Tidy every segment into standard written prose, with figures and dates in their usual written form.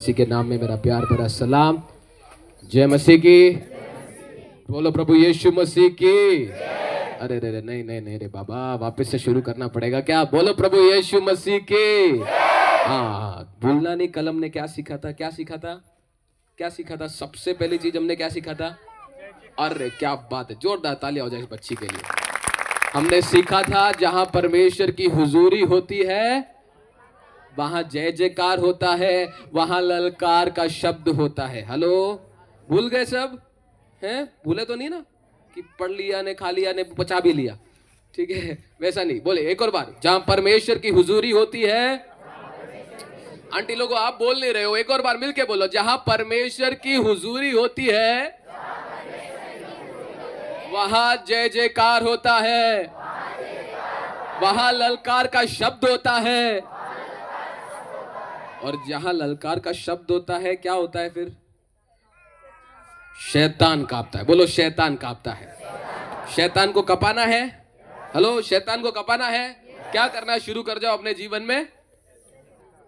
इसी के नाम में मेरा प्यार भरा सलाम। जय मसीह की। बोलो प्रभु यीशु मसीह की। अरे रे रे नहीं नहीं नहीं रे बाबा, वापस से शुरू करना पड़ेगा क्या? बोलो प्रभु यीशु मसीह की। हाँ, भूलना नहीं। कलम ने क्या सीखा था? क्या सीखा था? क्या सीखा था? सबसे पहली चीज हमने क्या सीखा था? अरे क्या बात है, जोरदार तालियां हो जाए इस बच्ची के लिए। हमने सीखा था जहां परमेश्वर की हुजूरी होती है वहां जय जयकार होता है, वहां ललकार का शब्द होता है। हेलो, भूल गए सब? हैं? भूले तो नहीं ना कि पढ़ लिया ने, खा लिया ने, पचा भी लिया? ठीक है, वैसा नहीं। बोले एक और बार, जहां परमेश्वर की हुजूरी होती है। आंटी लोगों आप बोल नहीं रहे हो, एक और बार मिलके बोलो, जहां परमेश्वर की हुजूरी होती है वहां जय जयकार होता है, वहां ललकार का शब्द होता है। और जहां ललकार का शब्द होता है क्या होता है फिर? शैतान कांपता है। बोलो शैतान कांपता है। शैतान को कपाना है। हेलो, शैतान को कपाना है। क्या करना है? शुरू कर जाओ अपने जीवन में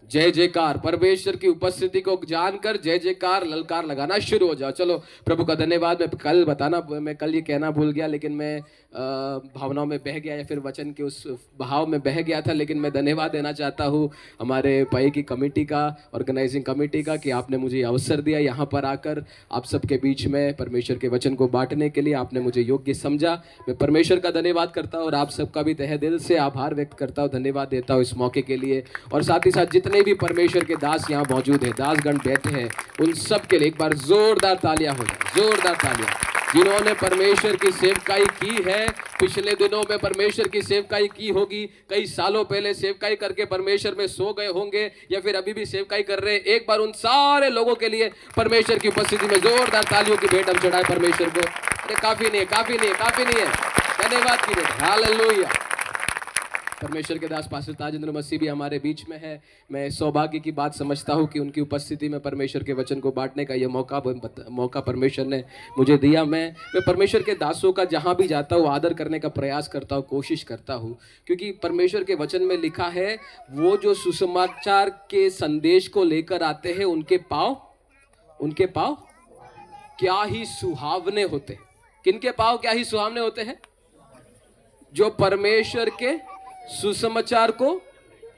जय जयकार। परमेश्वर की उपस्थिति को जानकर जय जयकार ललकार लगाना शुरू हो जाओ। चलो प्रभु का धन्यवाद। मैं कल ये कहना भूल गया, लेकिन मैं भावनाओं में बह गया या फिर वचन के उस भाव में बह गया था। लेकिन मैं धन्यवाद देना चाहता हूँ हमारे पाई की कमेटी का, ऑर्गेनाइजिंग कमेटी का, कि आपने मुझे अवसर दिया यहाँ पर आकर आप सबके बीच में परमेश्वर के वचन को बांटने के लिए। आपने मुझे योग्य समझा। मैं परमेश्वर का धन्यवाद करता हूँ और आप सबका भी तहे दिल से आभार व्यक्त करता हूँ, धन्यवाद देता हूँ इस मौके के लिए। और साथ ही साथ जितने भी परमेश्वर के दास यहाँ मौजूद हैं, दासगण बैठे हैं, उन सब के लिए एक बार जोरदार तालियां हो जाए, जोरदार तालियां। जिन्होंने परमेश्वर की सेवकाई की है, पिछले दिनों में परमेश्वर की सेवकाई की होगी, कई सालों पहले सेवकाई करके परमेश्वर में सो गए होंगे या फिर अभी भी सेवकाई कर रहे हैं, एक बार उन सारे लोगों के लिए परमेश्वर की उपस्थिति में जोरदार तालियों की भेंट हम चढ़ाए परमेश्वर को। अरे काफी नहीं है, काफी नहीं है, काफी नहीं है। धन्यवाद की भेंट। हालेलुया। परमेश्वर के दास पास्टर ताजेंद्र मसीह भी हमारे बीच में है। मैं सौभाग्य की बात समझता हूँ कि उनकी उपस्थिति में परमेश्वर के वचन को बांटने का यह मौका परमेश्वर ने मुझे दिया। मैं परमेश्वर के दासों का जहाँ भी जाता हूँ आदर करने का प्रयास करता हूँ, कोशिश करता हूँ, क्योंकि परमेश्वर के वचन में लिखा है वो जो सुसमाचार के संदेश को लेकर आते हैं उनके पाँव क्या ही सुहावने होते हैं। किनके पाँव क्या ही सुहावने होते हैं? जो परमेश्वर के सुसमाचार को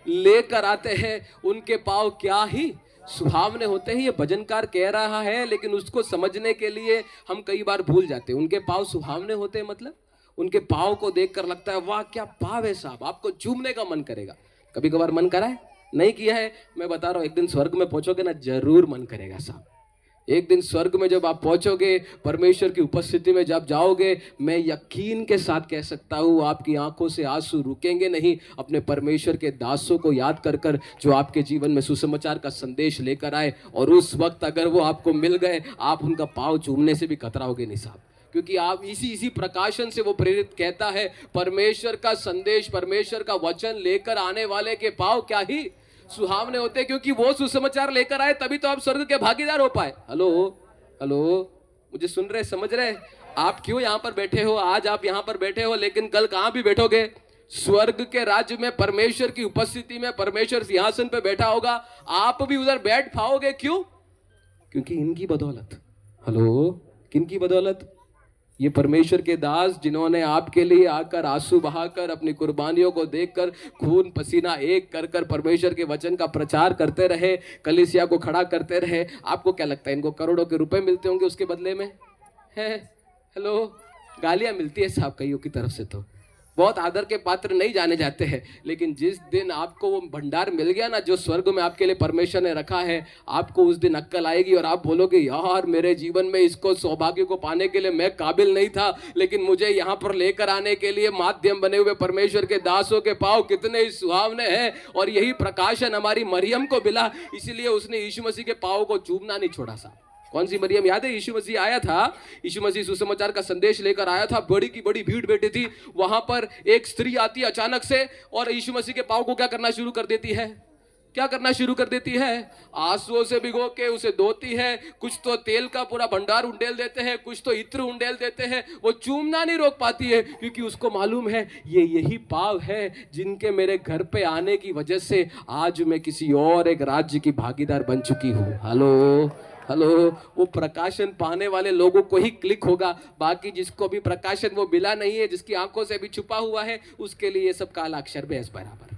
लेकर आते हैं उनके पाँव क्या ही सुहावने होते हैं। ये भजनकार कह रहा है, लेकिन उसको समझने के लिए हम कई बार भूल जाते हैं। उनके पाँव सुहावने होते हैं मतलब उनके पाँव को देखकर लगता है वाह क्या पाँव है साहब, आपको चूमने का मन करेगा। कभी कभार मन करा है? नहीं किया है? मैं बता रहा हूँ, एक दिन स्वर्ग में पहुंचोगे ना, जरूर मन करेगा साहब। एक दिन स्वर्ग में जब आप पहुंचोगे, परमेश्वर की उपस्थिति में जब जाओगे, मैं यकीन के साथ कह सकता हूँ आपकी आंखों से आंसू रुकेंगे नहीं, अपने परमेश्वर के दासों को याद कर कर जो आपके जीवन में सुसमाचार का संदेश लेकर आए। और उस वक्त अगर वो आपको मिल गए, आप उनका पाँव चूमने से भी कतराओगे नहीं साहब, क्योंकि आप इसी प्रकाशन से वो प्रेरित कहता है परमेश्वर का संदेश, परमेश्वर का वचन लेकर आने वाले के पाँव क्या ही सुहावने होते, क्योंकि वो सुसमाचार लेकर आए तभी तो आप स्वर्ग के भागीदार हो पाए। हेलो हेलो, मुझे सुन रहे, समझ रहे? आप क्यों यहाँ पर बैठे हो? आज आप यहाँ पर बैठे हो, लेकिन कल कहाँ भी बैठोगे? स्वर्ग के राज्य में, परमेश्वर की उपस्थिति में, परमेश्वर सिंहासन पे बैठा होगा, आप भी उधर बैठ पाओगे। क्यों? क्योंकि इनकी बदौलत। हेलो, किनकी बदौलत? ये परमेश्वर के दास जिन्होंने आपके लिए आकर आंसू बहाकर अपनी कुर्बानियों को देखकर खून पसीना एक कर कर परमेश्वर के वचन का प्रचार करते रहे, कलीसिया को खड़ा करते रहे। आपको क्या लगता है इनको करोड़ों के रुपए मिलते होंगे उसके बदले में? है? हेलो, गालियां मिलती है साहब कईयों की तरफ से, तो बहुत आदर के पात्र नहीं जाने जाते हैं। लेकिन जिस दिन आपको वो भंडार मिल गया ना जो स्वर्ग में आपके लिए परमेश्वर ने रखा है, आपको उस दिन अक्ल आएगी और आप बोलोगे यार मेरे जीवन में इसको सौभाग्य को पाने के लिए मैं काबिल नहीं था, लेकिन मुझे यहाँ पर लेकर आने के लिए माध्यम बने हुए परमेश्वर के दासों के पाँव कितने ही सुहावने हैं। और यही प्रकाशन हमारी मरियम को मिला, इसलिए उसने यीशु मसीह के पाँव को चूमना नहीं छोड़ा साहब। कौन सी मरियम? याद है यीशु मसीह आया था, यीशु मसीह सुसमाचार का संदेश लेकर आया था, बड़ी की बड़ी भीड़ बैठी थी, वहां पर एक स्त्री आती है अचानक से और यीशु मसीह के पाँव को क्या करना शुरू कर देती है? क्या करना शुरू कर देती है, आंसुओं से भिगो के उसे धोती है, कुछ तो तेल का पूरा भंडार उंडेल देते हैं, कुछ तो इत्र उंडेल देते हैं। वो चूमना नहीं रोक पाती है, क्योंकि उसको मालूम है ये यही पाव है जिनके मेरे घर पे आने की वजह से आज मैं किसी और एक राज्य की भागीदार बन चुकी हूँ। हेलो हेलो, वो प्रकाशन पाने वाले लोगों को ही क्लिक होगा, बाकी जिसको भी प्रकाशन वो मिला नहीं है, जिसकी आंखों से भी छुपा हुआ है, उसके लिए ये सब काला अक्षर बेस बराबर।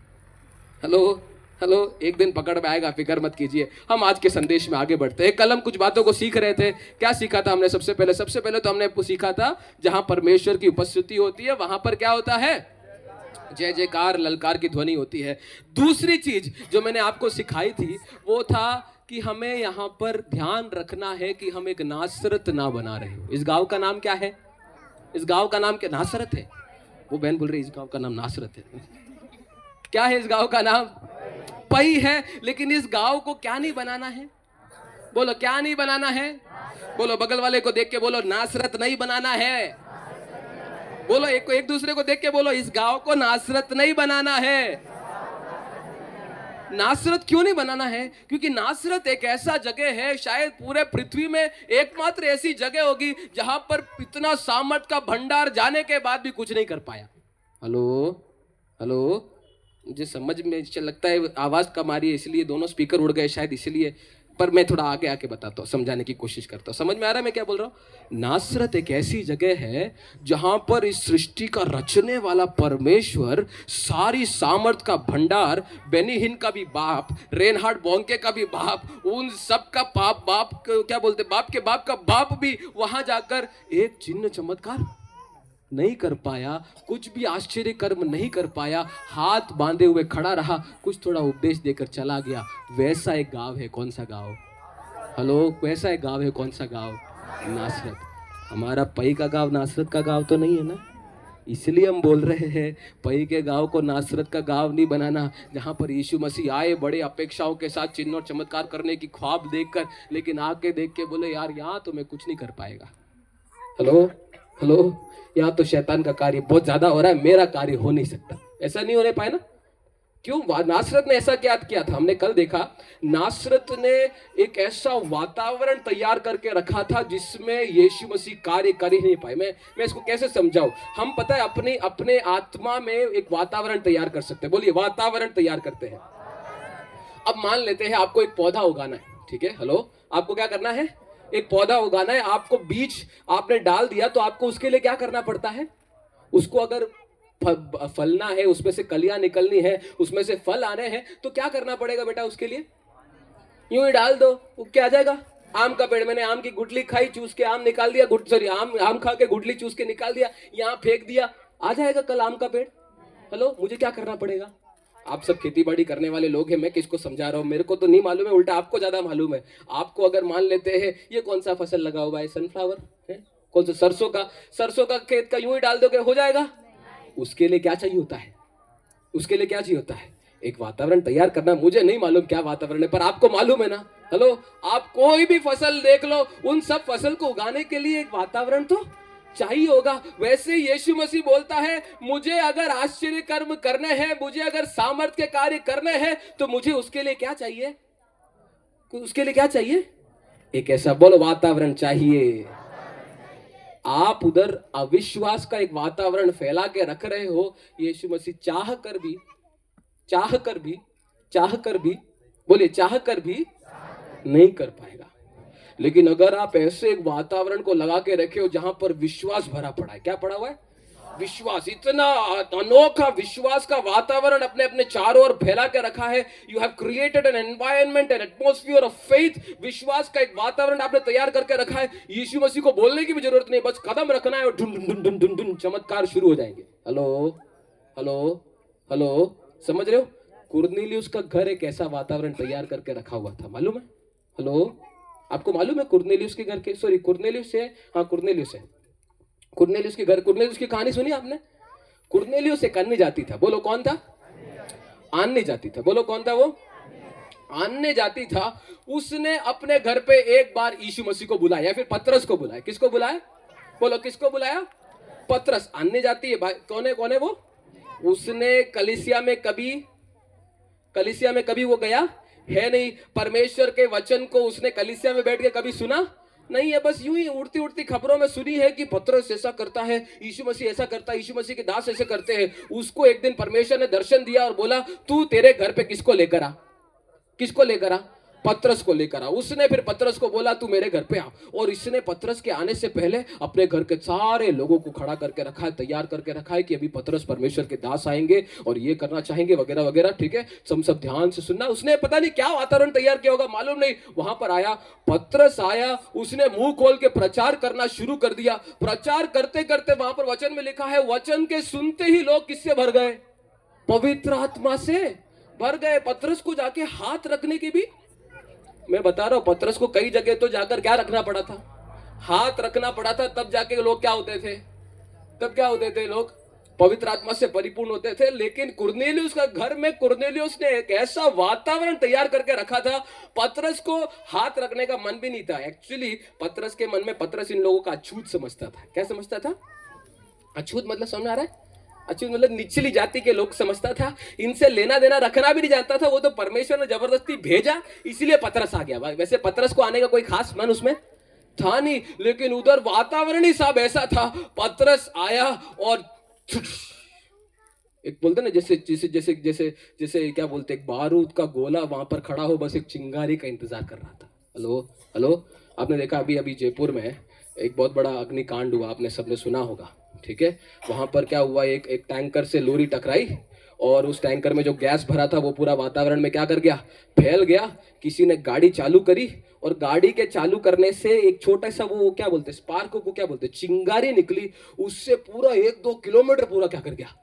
हेलो हेलो, एक दिन पकड़ में आएगा, फिक्र मत कीजिए। हम आज के संदेश में आगे बढ़ते हैं। कल हम कुछ बातों को सीख रहे थे। क्या सीखा था हमने? सबसे पहले तो हमने सीखा था जहां परमेश्वर की उपस्थिति होती है वहां पर क्या होता है, जय जयकार ललकार की ध्वनि होती है। दूसरी चीज जो मैंने आपको सिखाई थी वो था कि हमें यहाँ पर ध्यान रखना है कि हम एक नासरत ना बना रहे हो। इस गांव का नाम क्या है? इस गांव का नाम क्या? नासरत है। वो बहन बोल रही इस गांव का नाम नासरत है। क्या है इस गांव का नाम? पई है। लेकिन इस गांव को क्या नहीं बनाना है? बोलो क्या नहीं बनाना है? बोलो बगल वाले को देख के बोलो नासरत नहीं बनाना है। बोलो एक दूसरे को देख के बोलो इस गांव को नासरत नहीं बनाना है। नासरत क्यों नहीं बनाना है? क्योंकि नासरत एक ऐसा जगह है, शायद पूरे पृथ्वी में एकमात्र ऐसी जगह होगी जहां पर इतना सामर्थ का भंडार जाने के बाद भी कुछ नहीं कर पाया। हेलो हेलो, मुझे समझ में लगता है आवाज कम आ रही है, इसलिए दोनों स्पीकर उड़ गए शायद, इसलिए। पर मैं थोड़ा आगे आके बताता हूँ, समझाने की कोशिश करता हूँ। समझ में आ रहा है मैं क्या बोल रहा हूँ? नासरत एक ऐसी जगह है जहां पर इस सृष्टि का रचने वाला परमेश्वर, सारी सामर्थ का भंडार, बेनी हिन का भी बाप, रेनहार्ड बोंके का भी बाप, उन सब का बाप क्या बोलते, बाप के बाप का बाप भी वहां जाकर एक चिन्ह चमत्कार नहीं कर पाया, कुछ भी आश्चर्य कर्म नहीं कर पाया, हाथ बांधे हुए खड़ा रहा, कुछ थोड़ा उपदेश देकर चला गया। वैसा एक गांव है। कौन सा गांव? हेलो, वैसा एक गांव है। कौन सा गांव? नासरत। हमारा पई का गांव नासरत का गांव तो नहीं है ना, इसलिए हम बोल रहे हैं पई के गांव को नासरत का गांव नहीं बनाना, जहां पर यीशु मसीह आए बड़े अपेक्षाओं के साथ चिन्ह और चमत्कार करने की ख्वाब देखकर, लेकिन आके देख के बोले यार यहाँ तो मैं कुछ नहीं कर पाएगा। हेलो हेलो, यहाँ तो शैतान का कार्य बहुत ज्यादा हो रहा है, मेरा कार्य हो नहीं सकता। ऐसा नहीं होने पाए ना? क्यों? नासरत ने ऐसा क्या किया था? हमने कल देखा, नासरत ने एक ऐसा वातावरण तैयार करके रखा था जिसमें यीशु मसीह कार्य कर ही नहीं पाए। मैं इसको कैसे समझाऊं? हम पता है अपने आत्मा में एक वातावरण तैयार कर सकते हैं। बोलिए, वातावरण तैयार करते हैं। अब मान लेते हैं आपको एक पौधा उगाना है, ठीक है? हेलो, आपको क्या करना है? एक पौधा उगाना है। आपको बीज आपने डाल दिया, तो आपको उसके लिए क्या करना पड़ता है? उसको अगर फलना है, उसमें से कलियां निकलनी है, उसमें से फल आने हैं, तो क्या करना पड़ेगा बेटा? उसके लिए यूं ही डाल दो, वो क्या आ जाएगा? आम का पेड़, मैंने आम की गुठली खाई, चूस के आम निकाल दिया, आम खा के गुठली चूस के निकाल दिया, यहाँ फेंक दिया, आ जाएगा कल आम का पेड़? हेलो, मुझे क्या करना पड़ेगा? आप सब खेती बाड़ी करने वाले लोग हैं, मैं किसको समझा रहा हूँ? मेरे को तो नहीं मालूम है, उल्टा आपको ज्यादा मालूम है। आपको अगर मान लेते हैं ये कौन सा फसल लगा हुआ है, सनफ्लावर है, कौन सा? सरसों का खेत का यूं ही डाल दोगे हो जाएगा? उसके लिए क्या चाहिए होता है? उसके लिए क्या चाहिए होता है? एक वातावरण तैयार करना। मुझे नहीं मालूम क्या वातावरण है, पर आपको मालूम है ना? हेलो, आप कोई भी फसल देख लो, उन सब फसल को उगाने के लिए एक वातावरण तो चाहिए होगा। वैसे यीशु मसीह बोलता है, मुझे अगर आश्चर्य कर्म करने हैं, मुझे अगर सामर्थ के कार्य करने हैं, तो मुझे उसके लिए क्या चाहिए? उसके लिए क्या चाहिए? एक ऐसा, बोलो, वातावरण चाहिए। आप उधर अविश्वास का एक वातावरण फैला के रख रहे हो। यीशु मसीह चाह कर भी बोलिए, चाह कर भी नहीं कर पाएगा। लेकिन अगर आप ऐसे एक वातावरण को लगा के रखे हो जहां पर विश्वास भरा पड़ा है, क्या पड़ा हुआ है? विश्वास। इतना अनोखा विश्वास का वातावरण अपने अपने चारों ओर फैला के रखा है। You have created an environment, an atmosphere of faith. विश्वास का एक वातावरण आपने तैयार करके रखा है। यीशु मसीह को बोलने की भी जरूरत नहीं, बस कदम रखना है और ढुन ढुन ढुन ढुन ढुन चमत्कार शुरू हो जाएंगे। हेलो हेलो हेलो, समझ रहे हो? कुर्नेलियुस का घर एक ऐसा वातावरण तैयार करके रखा हुआ था, मालूम है? हेलो, आपको मालूम है कुर्नेलियुस के घर के, सॉरी कुर्नेलियुस है, हाँ कुर्नेलियुस है, कुर्नेलियुस के घर। कुर्नेलियुस की कहानी सुनी आपने? कुर्नेलियुस एक अन्य जाति था। बोलो कौन था? अन्य जाति था। बोलो कौन था वो? अन्य जाति था। उसने अपने घर पे एक बार यीशु मसीह को बुलाया, या फिर पतरस को बुलाया। किसको बुलाया? बोलो किसको बुलाया? पतरस। अन्य जाति है भाई, कौन है वो? उसने कलीसिया में कभी कलीसिया में कभी वो गया है नहीं। परमेश्वर के वचन को उसने कलीसिया में बैठ के कभी सुना नहीं है। बस यूं ही उड़ती उड़ती खबरों में सुनी है कि पतरस ऐसा करता है, यीशु मसीह ऐसा करता है, यीशु मसीह के दास ऐसे करते हैं। उसको एक दिन परमेश्वर ने दर्शन दिया और बोला, तू तेरे घर पे किसको लेकर आ? किसको लेकर आ? पतरस को लेकर आ। उसने फिर पतरस को बोला, तू मेरे घर पे आ। और इसने पतरस के आने से पहले अपने घर के सारे लोगों को खड़ा करके रखा है, तैयार करके रखा है कि अभी पतरस परमेश्वर के दास आएंगे और ये करना चाहेंगे वगैरह वगैरह। ठीक है, सब ध्यान से सुनना। उसने पता नहीं क्या वातावरण तैयार किया होगा, मालूम नहीं। वहां पर आया, पतरस आया, उसने मुंह खोल के प्रचार करना शुरू कर दिया। प्रचार करते करते वहां पर वचन में लिखा है, वचन के सुनते ही लोग किससे भर गए? पवित्र आत्मा से भर गए। पतरस को जाके हाथ रखने की भी, मैं बता रहा हूं, पतरस को कई जगह तो जाकर क्या रखना पड़ा था? हाथ रखना पड़ा था। तब जाके लोग क्या होते थे? तब क्या होते थे? लोग पवित्र आत्मा से परिपूर्ण होते थे। लेकिन कुरनेलियुस का घर में कुरनेलियुस ने एक ऐसा वातावरण तैयार करके रखा था, पतरस को हाथ रखने का मन भी नहीं था। एक्चुअली पतरस के मन में, पतरस इन लोगों का अछूत समझता था। क्या समझता था? अछूत मतलब समझ आ रहा है? अछूत मतलब निचली जाति के लोग समझता था। इनसे लेना देना रखना भी नहीं जानता था। वो तो परमेश्वर ने जबरदस्ती भेजा, इसीलिए पतरस आ गया। वैसे पतरस को आने का कोई खास मन उसमें था नहीं, लेकिन उधर वातावरण ही सब ऐसा था। पतरस आया और एक बोलते ना, जैसे जैसे जैसे जैसे जैसे क्या बोलते, एक बारूद का गोला वहां पर खड़ा हो, बस एक चिंगारी का इंतजार कर रहा था। हेलो हेलो, आपने देखा अभी अभी जयपुर में एक बहुत बड़ा अग्निकांड हुआ, आपने सबने सुना होगा। ठीक है, वहां पर क्या हुआ, एक टैंकर से लोरी टकराई और उस टैंकर में जो गैस भरा था वो पूरा वातावरण में क्या कर गया? फैल गया। किसी ने गाड़ी चालू करी और गाड़ी के चालू करने से एक छोटा सा, वो क्या बोलते, स्पार्क को क्या बोलते, चिंगारी निकली। उससे पूरा 1-2 किलोमीटर पूरा क्या कर गया?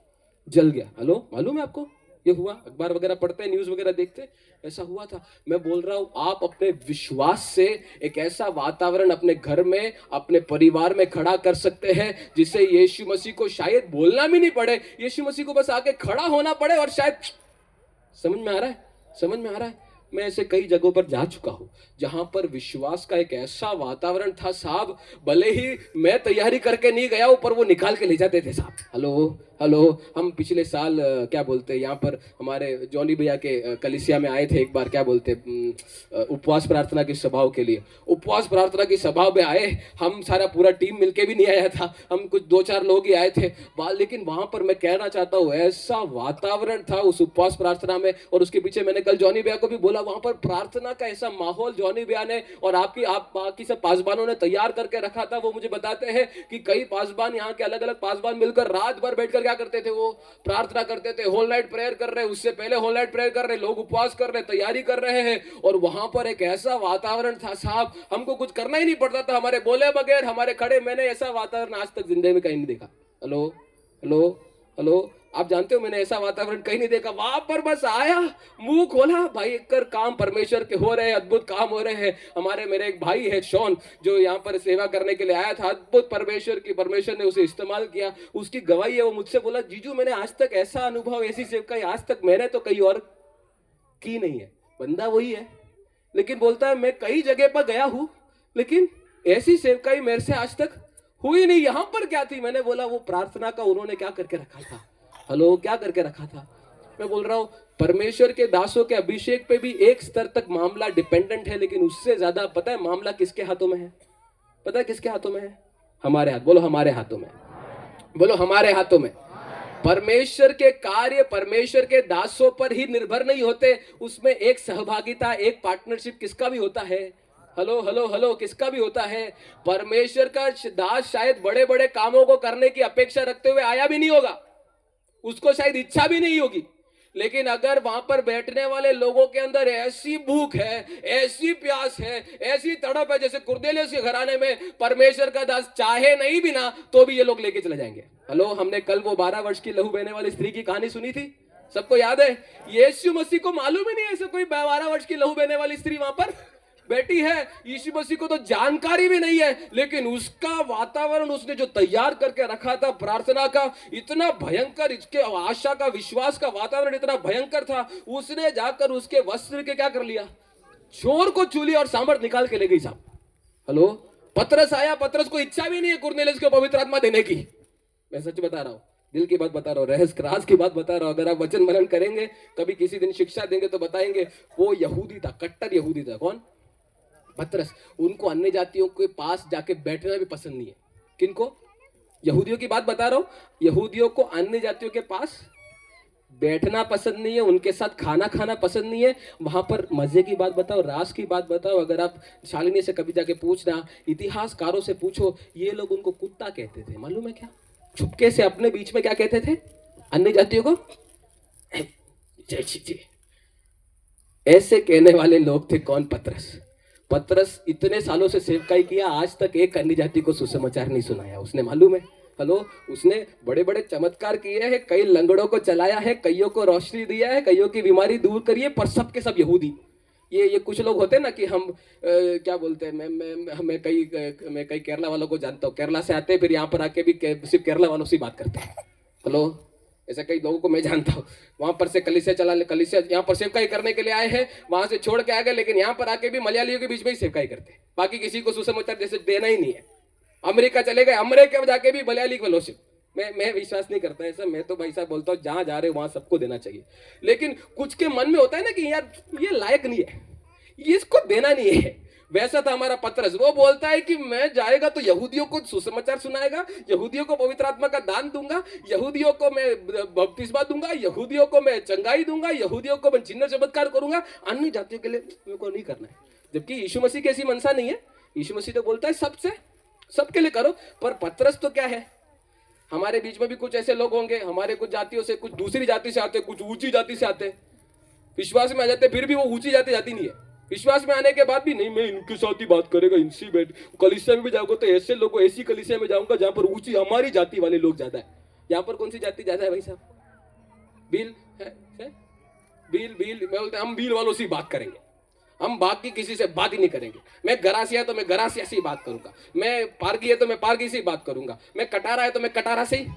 जल गया। हेलो, मालूम है आपको? ये हुआ, अखबार वगैरह पढ़ते हैं, न्यूज वगैरह देखते हैं, ऐसा हुआ था। मैं बोल रहा हूं, आप अपने विश्वास से एक ऐसा वातावरण अपने घर में, अपने परिवार में खड़ा कर सकते हैं जिससे यीशु मसीह को शायद बोलना भी नहीं पड़े, यीशु मसीह को बस आके खड़ा होना पड़े और शायद, समझ में आ रहा है? समझ में आ रहा है? मैं ऐसे कई जगहों पर जा चुका हूं जहां पर विश्वास का एक ऐसा वातावरण था साहब, भले ही मैं तैयारी करके नहीं गया हूं पर वो निकाल के ले जाते थे साहब। हेलो हेलो, हम पिछले साल क्या बोलते हैं, यहाँ पर हमारे जॉनी भैया के कलिसिया में आए थे एक बार, क्या बोलते, उपवास प्रार्थना की सभाओं के लिए। उपवास प्रार्थना की सभा में आए हम, सारा पूरा टीम मिलके भी नहीं आया था, हम कुछ 2-4 लोग ही आए थे। लेकिन वहां पर मैं कहना चाहता हूँ, ऐसा वातावरण था उस उपवास प्रार्थना में। और उसके पीछे मैंने कल जॉनी भैया को भी बोला, वहां पर प्रार्थना का ऐसा माहौल जॉनी भैया ने और आप बाकी सब पासबानों ने तैयार करके रखा था। वो मुझे बताते हैं कि कई पासबान, यहाँ के अलग अलग पासबान मिलकर रात भर बैठकर क्या करते थे, वो प्रार्थना करते थे। होल नाइट प्रेयर कर रहे, उससे पहले होल नाइट प्रेयर कर रहे, लोग उपवास कर रहे, तैयारी कर रहे हैं। और वहां पर एक ऐसा वातावरण था साहब, हमको कुछ करना ही नहीं पड़ता था, हमारे बोले बगैर, हमारे खड़े। मैंने ऐसा वातावरण आज तक जिंदगी में कहीं नहीं देखा। हेलो हेलो हेलो, आप जानते हो मैंने ऐसा वातावरण कहीं नहीं देखा। वहां पर बस आया, मुंह खोला, भाई कर काम परमेश्वर के हो रहे हैं, अद्भुत काम हो रहे हैं। हमारे मेरे एक भाई है शॉन, जो यहाँ पर सेवा करने के लिए आया था, अद्भुत परमेश्वर ने उसे इस्तेमाल किया। उसकी गवाही है, वो मुझसे बोला, जीजू मैंने आज तक ऐसा अनुभव, ऐसी सेवकाई आज तक मैंने तो कहीं और की नहीं है। बंदा वही है, लेकिन बोलता है मैं कई जगह पर गया हूं लेकिन ऐसी सेवकाई मेरे से आज तक हुई नहीं। यहां पर क्या थी? मैंने बोला वो प्रार्थना का उन्होंने क्या करके रखा था। हेलो, क्या करके रखा था? मैं बोल रहा हूं, परमेश्वर के दासों के अभिषेक पे भी एक स्तर तक मामला डिपेंडेंट है, लेकिन उससे ज्यादा पता है मामला किसके हाथों में है? पता है किसके हाथों में है? हमारे हाथ। बोलो हमारे हाथों में, बोलो हमारे हाथों में। परमेश्वर के कार्य परमेश्वर के दासों पर ही निर्भर नहीं होते, उसमें एक सहभागिता, एक पार्टनरशिप किसका भी होता है? हेलो हेलो हेलो, किसका भी होता है? परमेश्वर का दास शायद बड़े बड़े कामों को करने की अपेक्षा रखते हुए आया भी नहीं होगा, उसको शायद इच्छा भी नहीं होगी, लेकिन अगर वहां पर बैठने वाले लोगों के अंदर ऐसी भूख है, ऐसी प्यास है, ऐसी तड़प है, जैसे कुरनेलियुस के घराने में परमेश्वर का दास चाहे नहीं भी ना तो भी ये लोग लेके चले जाएंगे। हेलो, हमने कल वो 12 वर्ष की लहू बहने वाली स्त्री की कहानी सुनी थी, सबको याद है? यीशु मसीह को मालूम ही नहीं ऐसे कोई 12 वर्ष की लहू बहने वाली स्त्री वहां पर बैठी है। यीशु मसीह को तो जानकारी भी नहीं है, लेकिन उसका वातावरण उसने जो तैयार करके रखा था प्रार्थना का, इतना भयंकर, इसके आशा का, विश्वास का वातावरण इतना भयंकर था, उसने जाकर उसके वस्त्र के क्या कर लिया? चोर को छू लिया और सामर्थ निकाल के ले गई साहब। हेलो, पतरस आया, पतरस को इच्छा भी नहीं है कुरनेलियुस को पवित्र आत्मा देने की, मैं सच बता रहा हूं। दिल की बात बता रहा हूँ, रहस्य राज की बात बता रहा हूँ। अगर आप वचन मनन करेंगे, कभी किसी दिन शिक्षा देंगे तो बताएंगे वो यहूदी था, कट्टर यहूदी था। कौन? पतरस। उनको अन्य जातियों के पास जाके बैठना भी पसंद नहीं है। किनको? यहूदियों की बात बता रहा हूँ। यहूदियों को अन्य जातियों के पास बैठना पसंद नहीं है, उनके साथ खाना खाना पसंद नहीं है। वहां पर मजे की बात बताओ, राज की बात बताओ। अगर आप शालिनी से कभी जाके पूछना, इतिहासकारों से पूछो, ये लोग उनको कुत्ता कहते थे। मालूम है क्या? छुपके से अपने बीच में क्या कहते थे अन्य जातियों को? जय श्री जी। ऐसे कहने वाले लोग थे। कौन? पतरस। पतरस इतने सालों से सेवकाई किया, आज तक एक अन्य जाति को सुसमाचार नहीं सुनाया उसने। मालूम है? हेलो, उसने बड़े बड़े चमत्कार किए हैं, कई लंगड़ों को चलाया है, कईयों को रोशनी दिया है, कईयों की बीमारी दूर करी है, पर सब के सब यहूदी। ये कुछ लोग होते हैं ना कि हम क्या बोलते हैं, मैं कई केरला वालों को जानता हूँ, केरला से आते हैं फिर यहाँ पर आके भी सिर्फ केरला वालों से बात करते हैं। हेलो, ऐसे कई लोगों को मैं जानता हूँ, वहां पर से कलीसिया चला, कलीसिया यहाँ पर सेवकाई करने के लिए आए हैं, वहां से छोड़ के आ गए, लेकिन यहाँ पर आके भी मलयालियों के बीच में ही सेवकाई करते हैं। बाकी किसी को सुसमाचार जैसे देना ही नहीं है। अमेरिका चले गए, अमेरिका में जाके भी मलयाली फेलोशिप। मैं विश्वास नहीं करता ऐसा। मैं तो भाई साहब बोलता हूँ जहां जा रहे हो वहां सबको देना चाहिए। लेकिन कुछ के मन में होता है ना कि यार ये लायक नहीं है, ये इसको देना नहीं है। वैसा था हमारा पतरस। वो बोलता है कि मैं जाएगा तो यहूदियों को सुसमाचार सुनाएगा, यहूदियों को पवित्र आत्मा का दान दूंगा, यहूदियों को मैं बपतिस्मा दूंगा, यहूदियों को मैं चंगाई दूंगा, यहूदियों को मैं चिन्ह चमत्कार करूंगा, अन्य जातियों के लिए मेरे को नहीं करना है। जबकि यीशु मसीह की ऐसी मनसा नहीं है। यीशु मसीह तो बोलता है सबसे, सबके लिए करो। पर पतरस तो क्या है, हमारे बीच में भी कुछ ऐसे लोग होंगे, हमारे कुछ जातियों से, कुछ दूसरी जाति से आते, कुछ ऊंची जाति से आते, विश्वास में आ जाते, फिर भी वो ऊंची जाति नहीं है। विश्वास में आने के बाद भी नहीं, मैं इनके साथ ही बात करेगा, इनसे बैठ। कलीसिया में भी जाऊंगा तो ऐसे लोगों, ऐसी कलीसिया में जाऊंगा जहां पर ऊंची हमारी जाति वाले लोग ज्यादा है। यहाँ पर कौन सी जाति ज्यादा है भाई साहब? भील है? भील मैं बोलते हम भील वालों से बात करेंगे, हम बाकी किसी से बात ही नहीं करेंगे। मैं गरासिया तो मैं गरासिया से ही बात करूंगा, मैं पारगी है तो मैं पारगी से ही बात करूंगा, मैं कटारा है तो मैं कटारा से ही।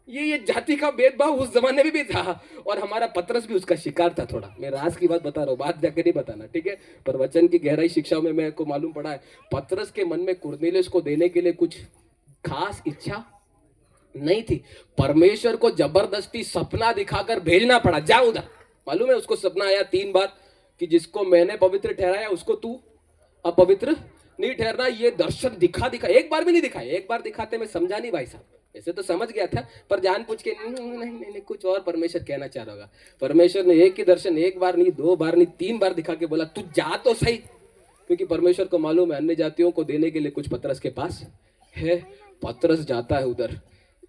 ये जाति का भेदभाव उस जमाने में भी था, और हमारा पतरस भी उसका शिकार था थोड़ा। मैं राज की बात बता रहा हूँ, बात जाके नहीं बताना, ठीक है? पर वचन की गहराई शिक्षा में मेरे को मालूम पड़ा है, पतरस के मन में कुरनेलियुस को देने के लिए कुछ खास इच्छा नहीं थी। परमेश्वर को जबरदस्ती सपना दिखाकर भेजना पड़ा, जा उधर। मालूम है उसको सपना आया 3 बार कि जिसको मैंने पवित्र ठहराया उसको तू अपवित्र नहीं ठहरना। ये दर्शन दिखा एक बार भी नहीं दिखाया। एक बार दिखाते मैं समझा नहीं भाई साहब, ऐसे तो समझ गया था, पर जान पूछ के नहीं कुछ और परमेश्वर कहना चाह रहा होगा। परमेश्वर ने एक ही दर्शन 1 बार नहीं, 2 बार नहीं, 3 बार दिखा के बोला तू जा तो सही। क्योंकि परमेश्वर को मालूम है अन्य जातियों को देने के लिए कुछ पतरस के पास है। पतरस जाता है उधर,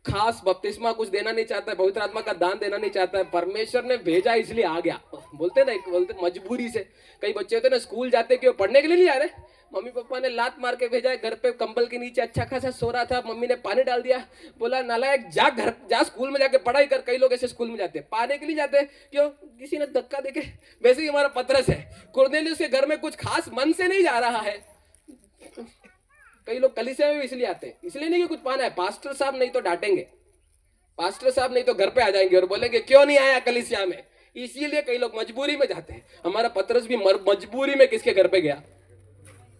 खास बपतिस्मा कुछ देना नहीं चाहता है, पवित्र आत्मा का दान देना नहीं चाहता है, परमेश्वर ने भेजा इसलिए आ गया। बोलते ना, बोलते मजबूरी से। कई बच्चे होते ना स्कूल जाते क्यों? पढ़ने के लिए नहीं आ रहे, मम्मी पापा ने लात मार के भेजा है, घर पे कंबल के नीचे अच्छा खासा सो रहा था, मम्मी ने पानी डाल दिया, बोला नालायक जा घर जा, स्कूल में जाके पढ़ाई कर। कई लोग ऐसे स्कूल में जाते हैं, पाने के लिए जाते हैं क्यों? किसी ने धक्का देके। वैसे ही हमारा पतरस है, कुरनेलियुस के घर में कुछ खास मन से नहीं जा रहा है। कई लोग कलीसिया में इसलिए आते हैं, इसलिए नहीं कि कुछ पाना है। पास्टर साहब नहीं तो डांटेंगे, पास्टर साहब नहीं तो घर पे आ जाएंगे और बोलेंगे क्यों नहीं आया कलीसिया में। इसीलिए कई लोग मजबूरी में जाते हैं। हमारा पतरस भी मजबूरी में किसके घर पे गया?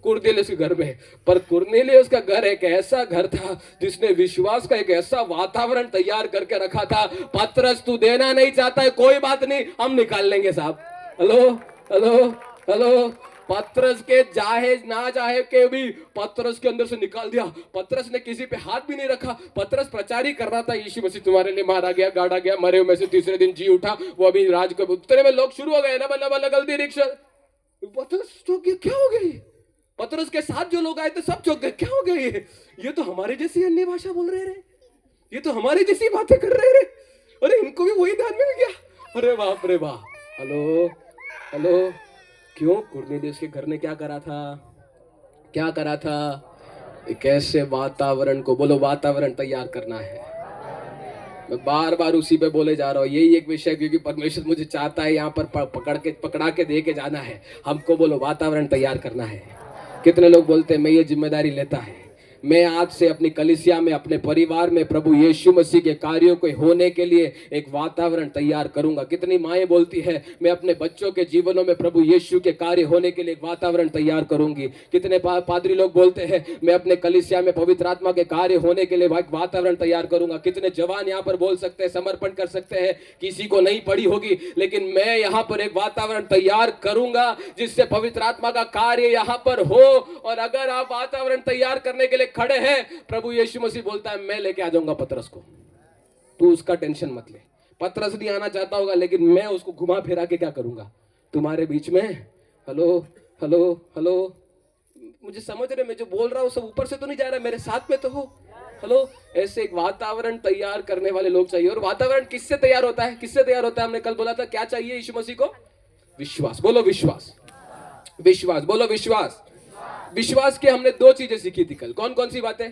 कुरनेलियुस के घर में। पर कुरनेलियुस का घर एक ऐसा घर था जिसने विश्वास का एक ऐसा वातावरण तैयार करके रखा था। पतरस तू देना नहीं चाहता है, कोई बात नहीं, हम निकाल लेंगे साहब। हेलो हेलो हेलो, पतरस के चाहे ना चाहे के भी पतरस के अंदर से निकाल दिया। पतरस ने किसी पे हाथ भी नहीं रखा। पतरस प्रचारी कर रहा था, यीशु मसीह तुम्हारे लिए मारा गया, गाड़ा गया, मरे में से तीसरे दिन जी उठा, वो अभी राज को उतरे में लोग शुरू हो गए ना, बल्ला बल्ला गलती रिक्शा। पतरस तो क्या हो गई? पतरस के साथ जो लोग आए थे सब चौंक गए, क्या हो गया? ये तो हमारी जैसी अन्य भाषा बोल रहे रे, ये तो हमारी जैसी बातें कर रहे रे। अरे इनको भी वही ध्यान मिल गया। अरे बाप रे बाप। हेलो हेलो, क्यों? कुरनेलियुस के घर ने क्या करा था? क्या करा था? एक ऐसे वातावरण को, बोलो वातावरण तैयार करना है। मैं बार बार उसी पे बोले जा रहा हूँ, यही एक विषय, क्योंकि परमेश्वर मुझे चाहता है यहाँ पर पकड़ा के दे के जाना है हमको। बोलो वातावरण तैयार करना है। कितने लोग बोलते हैं मैं ये जिम्मेदारी लेता है, मैं आज से अपनी कलीसिया में, अपने परिवार में प्रभु यीशु मसीह के कार्यों को होने के लिए एक वातावरण तैयार करूंगा। कितनी माएँ बोलती है मैं अपने बच्चों के जीवनों में प्रभु यीशु के कार्य होने के लिए एक वातावरण तैयार करूंगी। कितने पादरी लोग बोलते हैं मैं अपने कलीसिया में पवित्र आत्मा के कार्य होने के लिए एक वातावरण तैयार करूंगा। कितने जवान यहाँ पर बोल सकते हैं, समर्पण कर सकते हैं, किसी को नहीं पड़ी होगी लेकिन मैं यहाँ पर एक वातावरण तैयार करूंगा जिससे पवित्र आत्मा का कार्य यहाँ पर हो। और अगर आप वातावरण तैयार करने के लिए खड़े हैं, प्रभु यीशु मसीह बोलता है मैं लेके आ जाऊंगा पतरस को, तू उसका टेंशन मत ले। पतरस नहीं आना चाहता होगा लेकिन मैं उसको घुमा फिरा के क्या करूंगा तुम्हारे बीच में। हेलो हेलो हेलो, मुझे समझ रहे, मैं जो बोल रहा हूँ सब ऊपर से तो नहीं जा रहा, मेरे साथ में तो हो। हेलो, ऐसे एक वातावरण तैयार करने वाले लोग चाहिए। और वातावरण किससे तैयार होता है? किससे तैयार होता है? हमने कल बोला था क्या चाहिए यीशु मसीह को? विश्वास। बोलो विश्वास, विश्वास, बोलो विश्वास। विश्वास की हमने दो चीजें सीखी थी कल। कौन कौन सी बातें?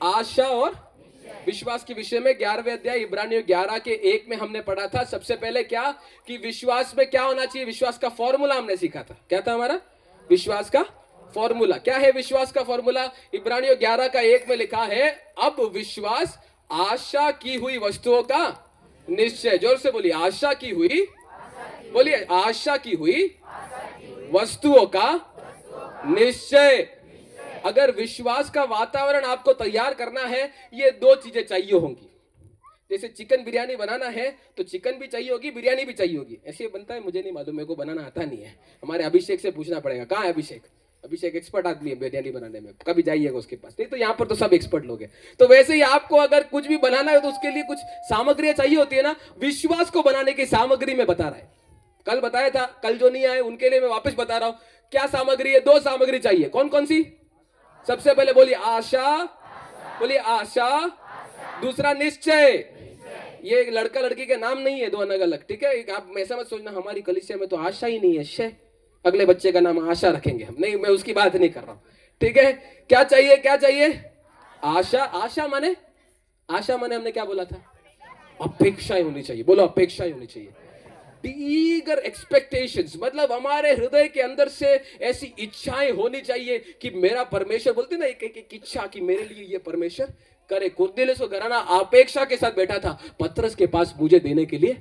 आशा और विश्वास के विषय में 11वें अध्याय इब्रानियों 11 के 1 में हमने पढ़ा था। सबसे पहले क्या कि विश्वास में क्या होना चाहिए, विश्वास का फॉर्मूला हमने सीखा था। क्या था हमारा विश्वास का फॉर्मूला? क्या है विश्वास का फॉर्मूला? इब्रानियों 11 का 1 में लिखा है अब विश्वास आशा की हुई वस्तुओं का निश्चय। जोर से बोलिए, आशा की हुई, बोलिए आशा की हुई वस्तुओं का निश्चय। अगर विश्वास का वातावरण आपको तैयार करना है, ये दो चीजें चाहिए होंगी। जैसे चिकन बिरयानी बनाना है तो चिकन भी चाहिए होगी, बिरयानी भी चाहिए होगी। ऐसे बनता है, मुझे नहीं मालूम, मेरे को बनाना आता नहीं है। हमारे अभिषेक से पूछना पड़ेगा। कहाँ है अभिषेक? अभिषेक एक्सपर्ट आदमी है बिरयानी बनाने में, कभी जाइएगा उसके पास। नहीं तो यहाँ पर तो सब एक्सपर्ट लोग हैं। तो वैसे ही आपको अगर कुछ भी बनाना है तो उसके लिए कुछ सामग्री चाहिए होती है ना। विश्वास को बनाने की सामग्री में बता रहा है, कल बताया था। कल जो नहीं आए उनके लिए मैं वापस बता रहा हूं क्या सामग्री है। दो सामग्री चाहिए। कौन कौन सी? सबसे पहले बोलिए आशा, बोलिए आशा। दूसरा निश्चय। ये लड़का लड़की के नाम नहीं है, दो अलग अलग, ठीक है? आप ऐसा मत सोचना हमारी कलीसिया में तो आशा ही नहीं है, शे अगले बच्चे का नाम आशा रखेंगे हम। नहीं, मैं उसकी बात नहीं कर रहा हूं, ठीक है? क्या चाहिए? क्या चाहिए? आशा। आशा माने, आशा माने हमने क्या बोला था? अपेक्षाएं होनी चाहिए। बोलो अपेक्षाएं होनी चाहिए। ईगर एक्सपेक्टेशंस, मतलब हमारे हृदय के अंदर से ऐसी इच्छाएं होनी चाहिए कि मेरा परमेश्वर, बोलते ना एक इच्छा कि मेरे लिए ये परमेश्वर करे। कुरनेलियुस को घराना अपेक्षा के साथ बैठा था, पतरस के पास मुझे देने के लिए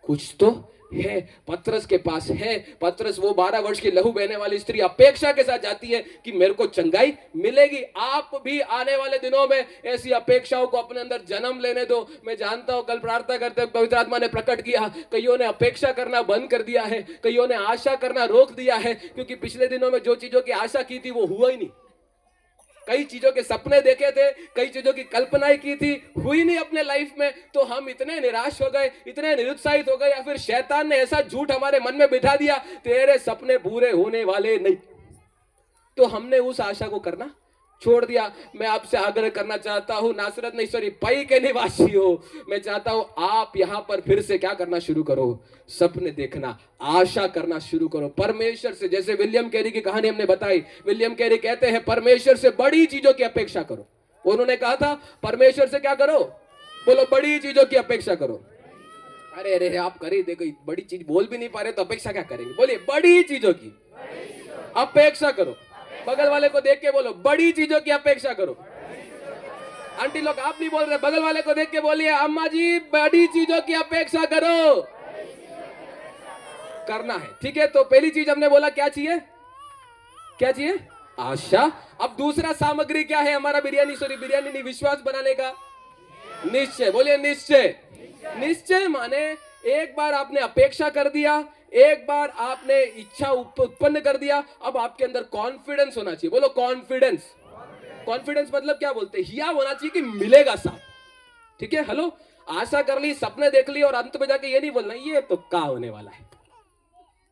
कुछ तो है। पतरस के पास है। पतरस वो 12 वर्ष की लहू बहने वाली स्त्री अपेक्षा के साथ जाती है कि मेरे को चंगाई मिलेगी। आप भी आने वाले दिनों में ऐसी अपेक्षाओं को अपने अंदर जन्म लेने दो। मैं जानता हूं कल प्रार्थना करते हुए पवित्र आत्मा ने प्रकट किया, कईयों ने अपेक्षा करना बंद कर दिया है, कईयों ने आशा करना रोक दिया है, क्योंकि पिछले दिनों में जो चीजों की आशा की थी वो हुआ ही नहीं। कई चीजों के सपने देखे थे, कई चीजों की कल्पनाएं की थी, हुई नहीं अपने लाइफ में। तो हम इतने निराश हो गए, इतने निरुत्साहित हो गए, या फिर शैतान ने ऐसा झूठ हमारे मन में बिठा दिया तेरे सपने पूरे होने वाले नहीं। तो हमने उस आशा को करना छोड़ दिया। मैं आपसे आग्रह करना चाहता हूं, नासरत नहीं सॉरी पई के निवासी हो, मैं चाहता हूं आप यहां पर फिर से क्या करना शुरू करो? सपने देखना, आशा करना शुरू करो परमेश्वर से। जैसे विलियम कैरी की कहानी हमने बताई। विलियम कैरी कहते हैं परमेश्वर से बड़ी चीजों की अपेक्षा करो। उन्होंने कहा था परमेश्वर से क्या करो? बोलो बड़ी चीजों की अपेक्षा करो। अरे अरे आप करे देखो, बड़ी चीज बोल भी नहीं पा रहे तो अपेक्षा क्या करेंगे? बोलिए बड़ी चीजों की अपेक्षा करो। बगल वाले को देख के बोलो बड़ी चीजों की अपेक्षा करो। आंटी लोग आप नहीं बोल रहे, बगल वाले को देख के बोलिए अम्मा जी बड़ी चीजों की अपेक्षा करो। करना है, ठीक है? तो पहली चीज हमने बोला क्या चाहिए? क्या चाहिए? आशा। अब दूसरा सामग्री क्या है हमारा? बिरयानी नहीं, विश्वास बनाने का निश्चय। बोलिए निश्चय। निश्चय माने एक बार आपने अपेक्षा कर दिया, एक बार आपने इच्छा उत्पन्न कर दिया, अब आपके अंदर कॉन्फिडेंस होना चाहिए। बोलो कॉन्फिडेंस। कॉन्फिडेंस मतलब क्या बोलते हैं? हिया होना चाहिए कि मिलेगा साथ, ठीक है? हेलो, आशा कर ली, सपने देख ली और अंत में जाके ये नहीं बोलना ये तो क्या होने वाला है,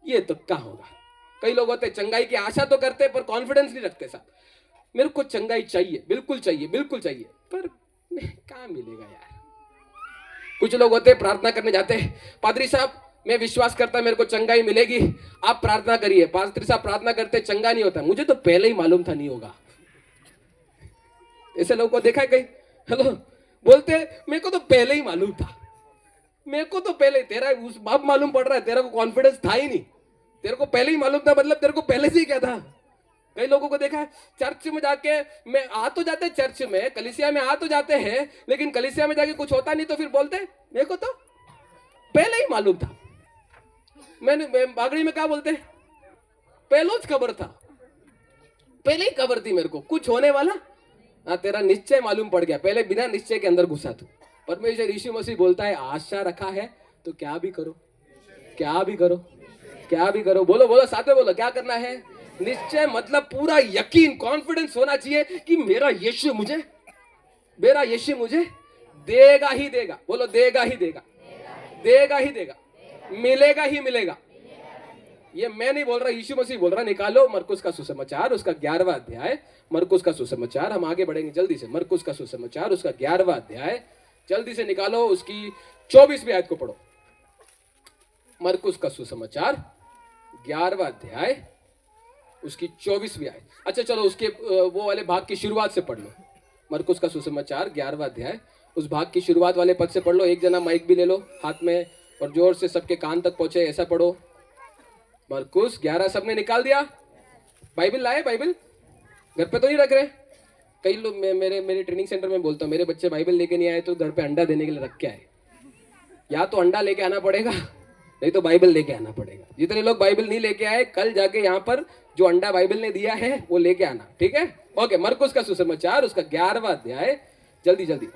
ये तो क्या होगा। कई लोग होते चंगाई की आशा तो करते पर कॉन्फिडेंस नहीं रखते साथ। मेरे को चंगाई चाहिए, बिल्कुल चाहिए, बिल्कुल चाहिए, पर क्या मिलेगा यार। कुछ लोग होते प्रार्थना करने जाते हैं, पादरी साहब मैं विश्वास करता मेरे को चंगाई मिलेगी, आप प्रार्थना करिए। पादरी साहब प्रार्थना करते, चंगा नहीं होता। मुझे तो पहले ही मालूम था नहीं होगा। ऐसे लोगों को देखा है कहीं? हेलो, बोलते मेरे को तो पहले ही मालूम था, मेरे को तो पहले। तेरा उस बाप मालूम पड़ रहा है, तेरा को कॉन्फिडेंस था ही नहीं। तेरे को पहले ही मालूम था मतलब तेरे को पहले से ही क्या था? कई लोगों को देखा है चर्च में जाके, मैं आ तो जाते हैं चर्च में, कलीसिया में आ तो जाते हैं, लेकिन कलीसिया में जाके कुछ होता नहीं तो फिर बोलते मेरे को तो पहले ही मालूम था। मैंने बागड़ी में क्या बोलते, पहलोच खबर था, पहले ही खबर थी मेरे को कुछ होने वाला। हाँ, तेरा निश्चय मालूम पड़ गया, पहले बिना निश्चय के अंदर घुसा तू। परमेश्वर यीशु मसीह बोलता है आशा रखा है तो क्या भी करो, क्या भी करो, क्या भी करो। बोलो बोलो, साथ में बोलो, क्या करना है? निश्चय मतलब पूरा यकीन, कॉन्फिडेंस होना चाहिए कि मेरा यीशु मुझे देगा ही देगा। बोलो, देगा ही देगा, देगा ही देगा, मिलेगा ही मिलेगा। ये मैं नहीं बोल रहा, यीशु मसीह बोल रहा। निकालो मरकुस का सुसमाचार, उसका 11वां अध्याय। मरकुस का सुसमाचार, हम आगे बढ़ेंगे जल्दी से। मरकुस का सुसमाचार, उसका 11वां अध्याय, जल्दी से निकालो, उसकी 24वीं आयत को पढ़ो। मरकुस का सुसमाचार 11वां अध्याय, उसकी 24वीं आयत। अच्छा चलो, उसके वो वाले भाग की शुरुआत से पढ़ लो। मरकुस का सुसमाचार 11वां अध्याय, उस भाग की शुरुआत वाले पद से पढ़ लो। एक जना माइक भी ले लो हाथ में और जोर से सबके कान तक पहुंचे, ऐसा पढ़ो। मरकुस 11 सबने निकाल दिया? बाइबल लाए? बाइबल घर पे तो नहीं रख रहे? कई लोग मेरे ट्रेनिंग सेंटर में बोलता हूँ, मेरे बच्चे बाइबल लेके नहीं आए तो घर पे अंडा देने के लिए रख के आए। या तो अंडा लेके आना पड़ेगा, नहीं तो बाइबल लेके आना पड़ेगा। जितने लोग बाइबल नहीं लेके आए, कल जाके यहाँ पर जो अंडा बाइबल ने दिया है वो लेके आना, ठीक है? ओके, मरकुस का सुसमाचार, उसका 11वां अध्याय, जल्दी जल्दी।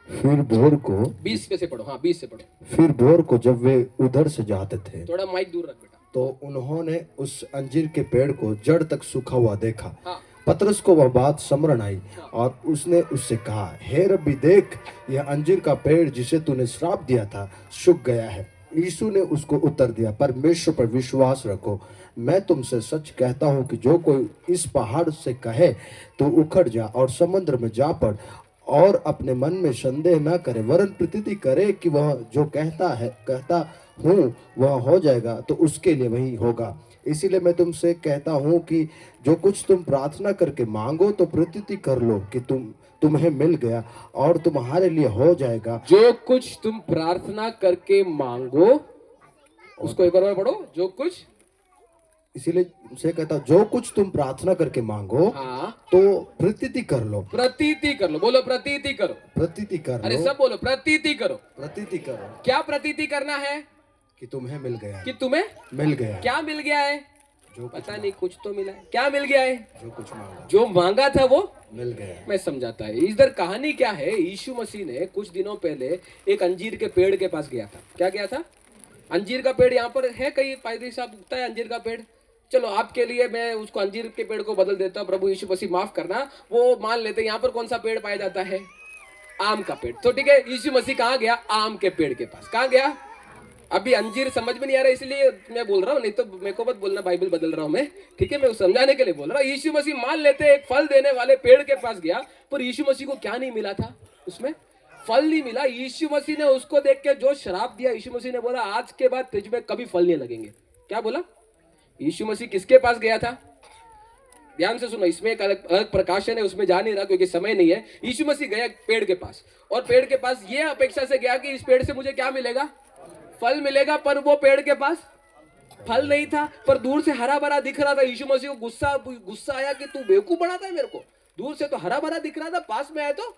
फिर भोर को 20 पे से पढ़ो। हाँ, 20 से पढ़ो। फिर भोर को जब वे उधर से जाते थे, थोड़ा माइक दूर रख बेटा। तो उन्होंने उस अंजीर के पेड़ को जड़ तक सूखा हुआ देखा। हाँ। पतरस को वह बात स्मरण आई और उसने उससे कहा, हे रब्बी, देख, यह अंजीर का पेड़ जिसे तूने श्राप दिया था सूख गया है। यीशु ने उसको उत्तर दिया, परमेश्वर पर विश्वास रखो। मैं तुमसे सच कहता हूँ कि जो कोई इस पहाड़ से कहे तो उखड़ जा और समुद्र में जा पड़, और अपने मन में संदेह न करे, वरन प्रतीति करे कि वह जो कहता हूँ वह हो जाएगा, तो उसके लिए वही होगा। इसीलिए मैं तुमसे कहता हूँ कि जो कुछ तुम प्रार्थना करके मांगो तो प्रतीति कर लो कि तुम्हें मिल गया और तुम्हारे लिए हो जाएगा। जो कुछ तुम प्रार्थना करके मांगो, उसको एक बार पढ़ो। जो कुछ, इसीलिए से कहता, जो कुछ तुम प्रार्थना करके मांगो, हाँ, तो प्रतीति कर लो। प्रतीति कर लो। बोलो, प्रतीति करो। प्रतीति कर अरे लो। सब बोलो, प्रतीति करो। प्रतीति करो। क्या प्रतीति करना है? कि तुम्हें मिल गया। कि तुम्हें मिल गया। क्या मिल गया है? जो पता नहीं, कुछ तो मिला है। क्या मिल गया है? जो कुछ मांगा, जो मांगा था वो मिल गया। मैं समझाता है। इधर कहानी क्या है, यीशु मसीह ने कुछ दिनों पहले एक अंजीर के पेड़ के पास गया था। क्या गया था? अंजीर का पेड़ यहाँ पर है, कहीं पादरी साहब उगता है अंजीर का पेड़? चलो, आपके लिए मैं उसको अंजीर के पेड़ को बदल देता हूँ, प्रभु यीशु मसीह माफ करना। वो मान लेते हैं यहाँ पर कौन सा पेड़ पाया जाता है? आम का पेड़। तो ठीक है, यीशु मसीह कहाँ गया? आम के पेड़ के पास। कहाँ गया? अभी अंजीर समझ में नहीं आ रहा, इसलिए मैं बोल रहा हूँ, नहीं तो मेरे को मत बोलना बाइबल बदल रहा हूँ मैं, ठीक है? मैं समझाने के लिए बोल रहा हूँ। यीशु मसीह मान लेते एक फल देने वाले पेड़ के पास गया, पर यीशु मसीह को क्या नहीं मिला था? उसमें फल नहीं मिला। यीशु मसीह ने उसको देख के जो श्राप दिया, यीशु मसीह ने बोला आज के बाद तुझ में कभी फल नहीं लगेंगे। क्या बोला? यीशु मसीह किसके पास गया था? ध्यान से सुनो, इसमें एक अलग प्रकाशन है, उसमें जा नहीं रहा क्योंकि समय नहीं है। यीशु मसीह गया पेड़ के पास, और पेड़ के पास ये अपेक्षा से गया कि इस पेड़ से मुझे क्या मिलेगा? फल मिलेगा। पर वो पेड़ के पास फल नहीं था, पर दूर से हरा भरा दिख रहा था। यीशु मसीह को गुस्सा आया कि तू बेवकूफ बनाता है मेरे को। दूर से तो हरा भरा दिख रहा था, पास में आया तो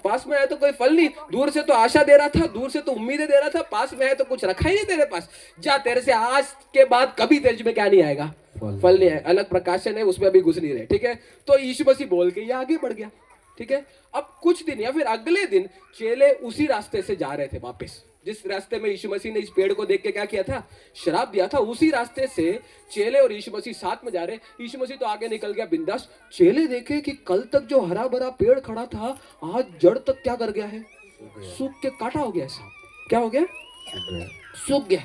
पास में आया तो कोई फल नहीं। दूर से तो आशा दे रहा था, दूर से तो उम्मीदें दे रहा था, पास में आया तो कुछ रखा ही नहीं तेरे पास। जा, तेरे से आज के बाद कभी तेरे में क्या नहीं आएगा? फल नहीं आएगा। अलग प्रकाशन है, उसमें अभी घुस नहीं रहे, ठीक है? तो यीशु मसीह बोल के ये आगे बढ़ गया, ठीक है? अब कुछ दिन या फिर अगले दिन चेले उसी रास्ते से जा रहे थे वापस, जिस रास्ते में यीशु मसीह ने इस पेड़ को देख के क्या किया था? श्राप दिया था। उसी रास्ते से चेले और यीशु मसीह साथ में जा रहे। यीशु मसीह तो आगे निकल गया बिंदास। चेले देखे कि कल तक जो हरा भरा पेड़ खड़ा था, आज जड़ तक क्या कर गया है? सूख के काटा हो गया। साहब क्या हो गया? सूख गया।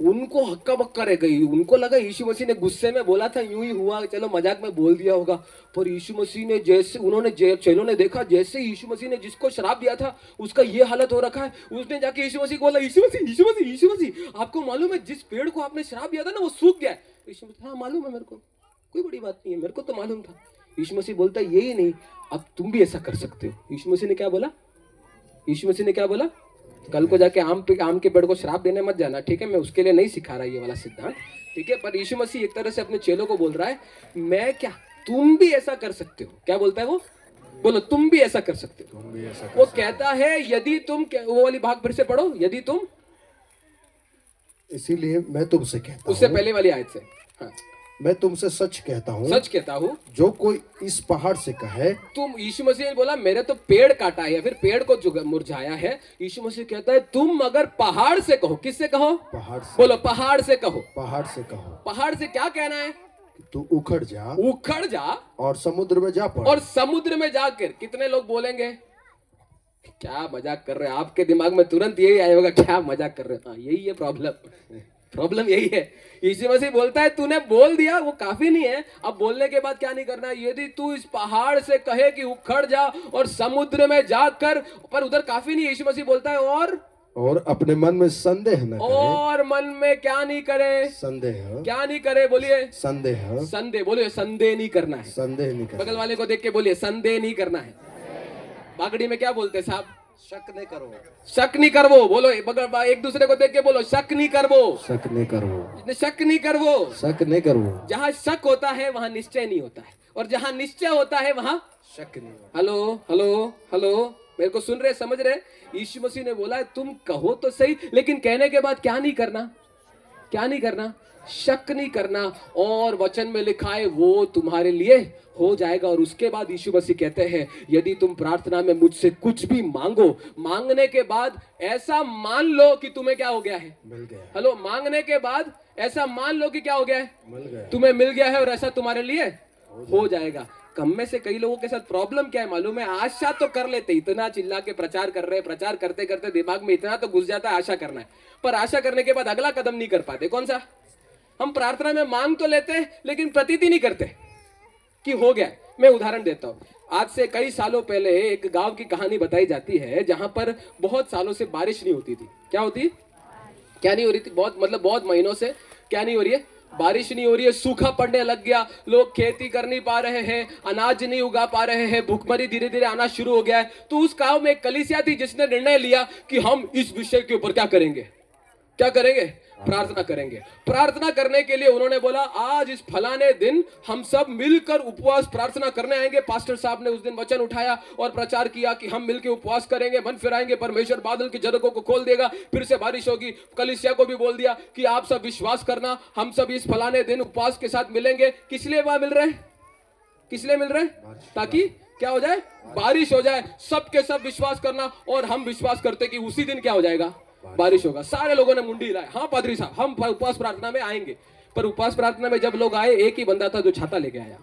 उनको हक्का बक्का रह गई। उनको लगा यीशु मसीह ने गुस्से में बोला था, यूं ही हुआ, चलो मजाक में बोल दिया होगा। पर यीशु मसीह ने चेलों ने देखा जैसे यीशु मसीह ने जिसको श्राप दिया था उसका ये हालत हो रखा है। उसने जाके यीशु मसीह को बोला, यीशु मसीह, आपको मालूम है जिस पेड़ को आपने श्राप दिया था ना वो सूख गया है? यीशु मसीह, हाँ मालूम है मेरे को, कोई बड़ी बात नहीं है, मेरे को तो मालूम था। यीशु मसीह बोलता है यही नहीं, अब तुम भी ऐसा कर सकते हो। यीशु मसीह ने क्या बोला? कल को जाके आम के पेड़ को श्राप देने मत जाना, ठीक है? मैं उसके लिए नहीं सिखा रहा ये वाला सिद्धांत, ठीक है? पर यीशु मसीह एक तरह से अपने चेलों को बोल रहा है, मैं क्या, तुम भी ऐसा कर सकते हो। क्या बोलता है वो? बोलो, तुम भी ऐसा कर सकते हो। तुम भी ऐसा कर वो कहता है यदि तुम, वो वाली भाग फिर से पढ़ो, यदि तुम, इसीलिए मैं तुमसे कहता उससे हूँ, पहले वाली आयत से, हाँ, मैं तुमसे सच कहता हूँ, सच कहता हूँ, जो कोई इस पहाड़ से कहे, तुम, यीशु मसीह ने बोला मेरे तो पेड़ काटा है, फिर पेड़ को जो मुरझाया है, यीशु मसीह कहता है तुम अगर पहाड़ से कहो, किससे कहो? पहाड़ से, बोलो, पहाड़ से कहो। पहाड़ से कहो, पहाड़ से क्या कहना है? तू उखड़ जा उखड़ जा और समुद्र में जा पड़। और समुद्र में जाकर, कितने लोग बोलेंगे क्या मजाक कर रहे हैं? आपके दिमाग में तुरंत यही आया होगा, क्या मजाक कर रहे हैं? हाँ, यही है प्रॉब्लम यही है। यीशु मसीह बोलता है तूने बोल दिया, वो काफी नहीं है, अब बोलने के बाद क्या नहीं करना? यदि तू इस पहाड़ से कहे कि उखड़ जा और समुद्र में जाकर, पर उधर काफी नहीं, यीशु मसीह बोलता है और अपने मन में संदेह न करे। और मन में क्या नहीं करे? संदेह। क्या नहीं करे? बोलिए, संदेह। संदेह। बोलिए, संदेह नहीं करना है। संदेह नहीं करना। बगल वाले को देख के बोलिए, संदेह नहीं करना है। बागड़ी में क्या बोलते हैं साहब? शक नहीं करो। शक नहीं करवो। बोलो, बगल एक दूसरे को देख के बोलो, शक नहीं करवो। शक नहीं करो। शक नहीं करवो। शक नहीं करो। जहां शक होता है वहां निश्चय नहीं होता है, और जहां निश्चय होता है वहां शक नहीं होता। हेलो हेलो हेलो, मेरे को सुन रहे, समझ रहे? यीशु मसीह ने बोला तुम कहो तो सही, लेकिन कहने के बाद क्या नहीं करना? क्या नहीं करना? शक नहीं करना। और वचन में लिखा है वो तुम्हारे लिए हो जाएगा। और उसके बाद यीशु मसीह कहते हैं यदि तुम प्रार्थना में मुझसे कुछ भी मांगो, मांगने के बाद ऐसा मान लो कि तुम्हें क्या हो गया है? मिल गया। हेलो, मांगने के बाद ऐसा मान लो कि क्या हो गया है? मिल गया। तुम्हें मिल गया है और ऐसा तुम्हारे लिए हो जाएगा। कम में से कई लोगों के साथ प्रॉब्लम क्या है मालूम है? आशा तो कर लेते, इतना चिल्ला के प्रचार कर रहे हैं, प्रचार करते करते दिमाग में इतना तो घुस जाता है आशा करना है, पर आशा करने के बाद अगला कदम नहीं कर पाते। कौन सा? हम प्रार्थना में मांग तो लेते हैं लेकिन प्रतीति नहीं करते कि हो गया। मैं उदाहरण देता हूँ। आज से कई सालों पहले एक गांव की कहानी बताई जाती है जहां पर बहुत सालों से बारिश नहीं होती थी। क्या होती? क्या नहीं हो रही थी? बहुत महीनों से क्या नहीं हो रही है? बारिश नहीं हो रही है, सूखा पड़ने लग गया, लोग खेती कर नहीं पा रहे हैं, अनाज नहीं उगा पा रहे हैं, भूखमरी धीरे धीरे आना शुरू हो गया है। तो उस गांव में एक कलीसिया थी जिसने निर्णय लिया कि हम इस विषय के ऊपर क्या करेंगे? क्या करेंगे? प्रार्थना करेंगे। प्रार्थना करने के लिए उन्होंने बोला आज इस फलाने दिन हम सब मिलकर उपवास प्रार्थना करने आएंगे। पास्टर साहब ने उस दिन वचन उठाया और प्रचार किया कि हम मिलकर उपवास करेंगे, मन फिराएंगे, परमेश्वर बादल की झलकों को खोल देगा, फिर से बारिश होगी। कलीसिया को भी बोल दिया कि आप सब विश्वास करना, हम सब इस फलाने दिन उपवास के साथ मिलेंगे। किस लिए वहां मिल रहे हैं? किस लिए मिल रहे हैं? ताकि क्या हो जाए? बारिश हो जाए। सबके सब विश्वास करना, और हम विश्वास करते कि उसी दिन क्या हो जाएगा? बारिश होगा। सारे लोगों ने मुंडी हिलाई, हाँ पादरी साहब हम उपवास प्रार्थना में आएंगे। पर उपवास प्रार्थना में जब लोग आए, एक ही बंदा था जो छाता लेके आया।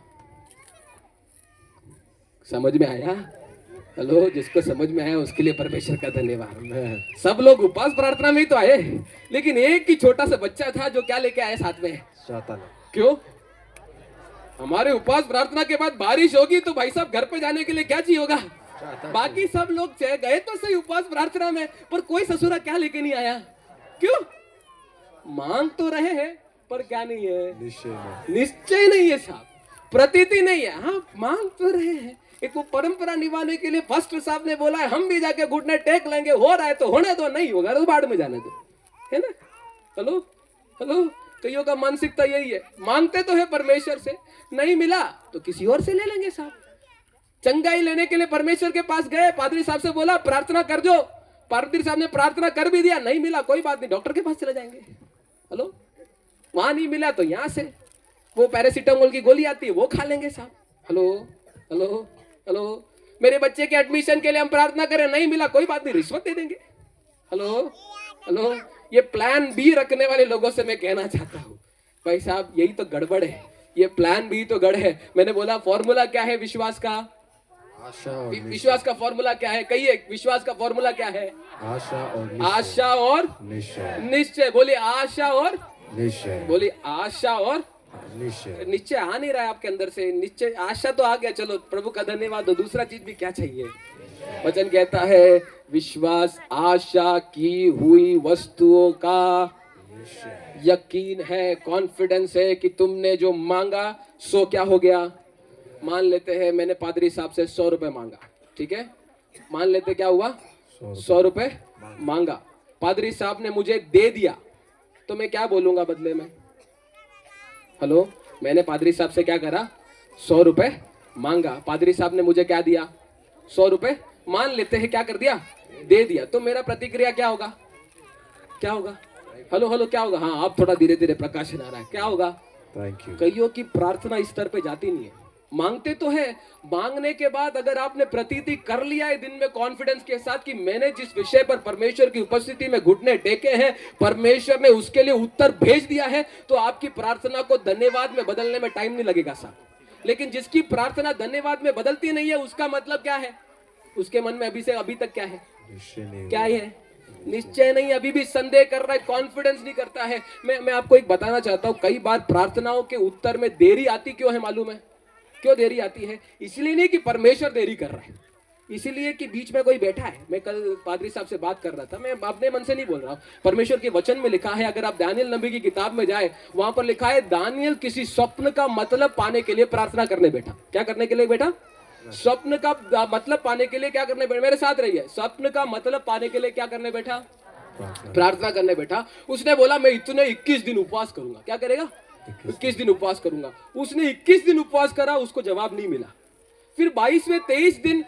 समझ में आया? हेलो, जिसको समझ में आया उसके लिए परमेश्वर का धन्यवाद। सब लोग उपवास प्रार्थना में ही तो आए, लेकिन एक ही छोटा सा बच्चा था जो क्या लेके आया साथ में? छाता। क्यों? हमारे उपवास प्रार्थना के बाद बारिश होगी तो भाई साहब घर पे जाने के लिए क्या चाहिए होगा? बाकी सब लोग गए तो सही उपवास प्रार्थना में, पर कोई ससुरा क्या लेके नहीं आया? क्यों? मांग तो रहे हैं पर क्या नहीं है? निश्चय नहीं है साहब, प्रतीति नहीं है। हाँ, मांग तो रहे हैं, एक वो परंपरा निभाने के लिए पास्टर साहब ने बोला है हम भी जाके घुटने टेक लेंगे, हो रहा है तो होने दो, नहीं होगा तो बाढ़ में जाने दो, है ना? हेलो हेलो, कईयों का मानसिकता यही है। मांगते तो है परमेश्वर से, नहीं मिला तो किसी और से ले लेंगे साहब। चंगाई लेने के लिए परमेश्वर के पास गए, पादरी साहब से बोला प्रार्थना कर दो, पादरी साहब ने प्रार्थना कर भी दिया, नहीं मिला कोई बात नहीं, डॉक्टर के पास चले जाएंगे। हेलो, वहां नहीं मिला तो यहां से वो पैरासीटामोल की गोली आती है वो खा लेंगे साहब। हेलो हेलो हेलो, मेरे बच्चे के एडमिशन के लिए हम प्रार्थना करें, नहीं मिला कोई बात नहीं, रिश्वत दे देंगे। हेलो हेलो, ये प्लान बी रखने वाले लोगों से मैं कहना चाहता हूँ भाई साहब यही तो गड़बड़ है, ये प्लान बी तो गड़ है। मैंने बोला फॉर्मूला क्या है विश्वास का? विश्वास का फॉर्मूला क्या है? कहिए, विश्वास का फॉर्मूला क्या है? आशा और निश्चय। बोलिए आशा और निश्चय। बोलिए आशा और निश्चय। आ नहीं रहा है आपके अंदर से निश्चय। आशा तो आ गया, चलो प्रभु का धन्यवाद। तो दूसरा चीज भी क्या चाहिए? वचन कहता है विश्वास आशा की हुई वस्तुओं का यकीन है, कॉन्फिडेंस है कि तुमने जो मांगा सो क्या हो गया। मान लेते हैं मैंने पादरी साहब से 100 रुपए मांगा, ठीक है? मान लेते क्या हुआ? 100 रुपए मांगा, पादरी साहब ने मुझे दे दिया, तो मैं क्या बोलूंगा बदले में? हेलो, मैंने पादरी साहब से क्या करा? 100 रुपए मांगा, पादरी साहब ने मुझे क्या दिया? 100 रुपए मान लेते हैं, क्या कर दिया? दे दिया। तो मेरा प्रतिक्रिया क्या होगा? क्या होगा? हेलो हेलो, क्या होगा? हाँ, अब थोड़ा धीरे धीरे प्रकाशन आ रहा है। क्या होगा? Thank you. कईयों की प्रार्थना इस स्तर पे जाती नहीं है। मांगते तो है, मांगने के बाद अगर आपने प्रतीति कर लिया है दिन में कॉन्फिडेंस के साथ कि मैंने जिस विषय पर परमेश्वर की उपस्थिति में घुटने टेके हैं, परमेश्वर ने उसके लिए उत्तर भेज दिया है, तो आपकी प्रार्थना को धन्यवाद में बदलने में टाइम नहीं लगेगा साहब। लेकिन जिसकी प्रार्थना धन्यवाद में बदलती नहीं है, उसका मतलब क्या है? उसके मन में अभी तक क्या है? क्या है? निश्चय नहीं, अभी भी संदेह कर रहा है, कॉन्फिडेंस नहीं करता है। मैं आपको एक बताना चाहता हूं, कई बार प्रार्थनाओं के उत्तर में देरी आती क्यों है मालूम है? क्यों देरी आती है? इसलिए नहीं कि परमेश्वर देरी कर रहा है, इसलिए कि बीच में कोई बैठा है। मैं कल पादरी साहब से बात कर रहा था, मैं अपने मन से नहीं बोल रहा हूं, परमेश्वर के वचन में लिखा है। अगर आप दानियल नबी की किताब में जाए, वहां पर लिखा है दानियल किसी स्वप्न का मतलब पाने के लिए प्रार्थना करने बैठा। क्या करने के लिए बैठा? स्वप्न का मतलब पाने के लिए क्या करने बैठा? मेरे साथ रहिए। स्वप्न का मतलब पाने के लिए क्या करने बैठा? प्रार्थना करने बैठा। उसने बोला मैं इतने 21 दिन उपवास करूंगा। क्या करेगा? 21 दिन उपवास करूंगा। उसने 21 दिन उपवास करा, उसको जवाब नहीं मिला। फिर 22वें 23 दिन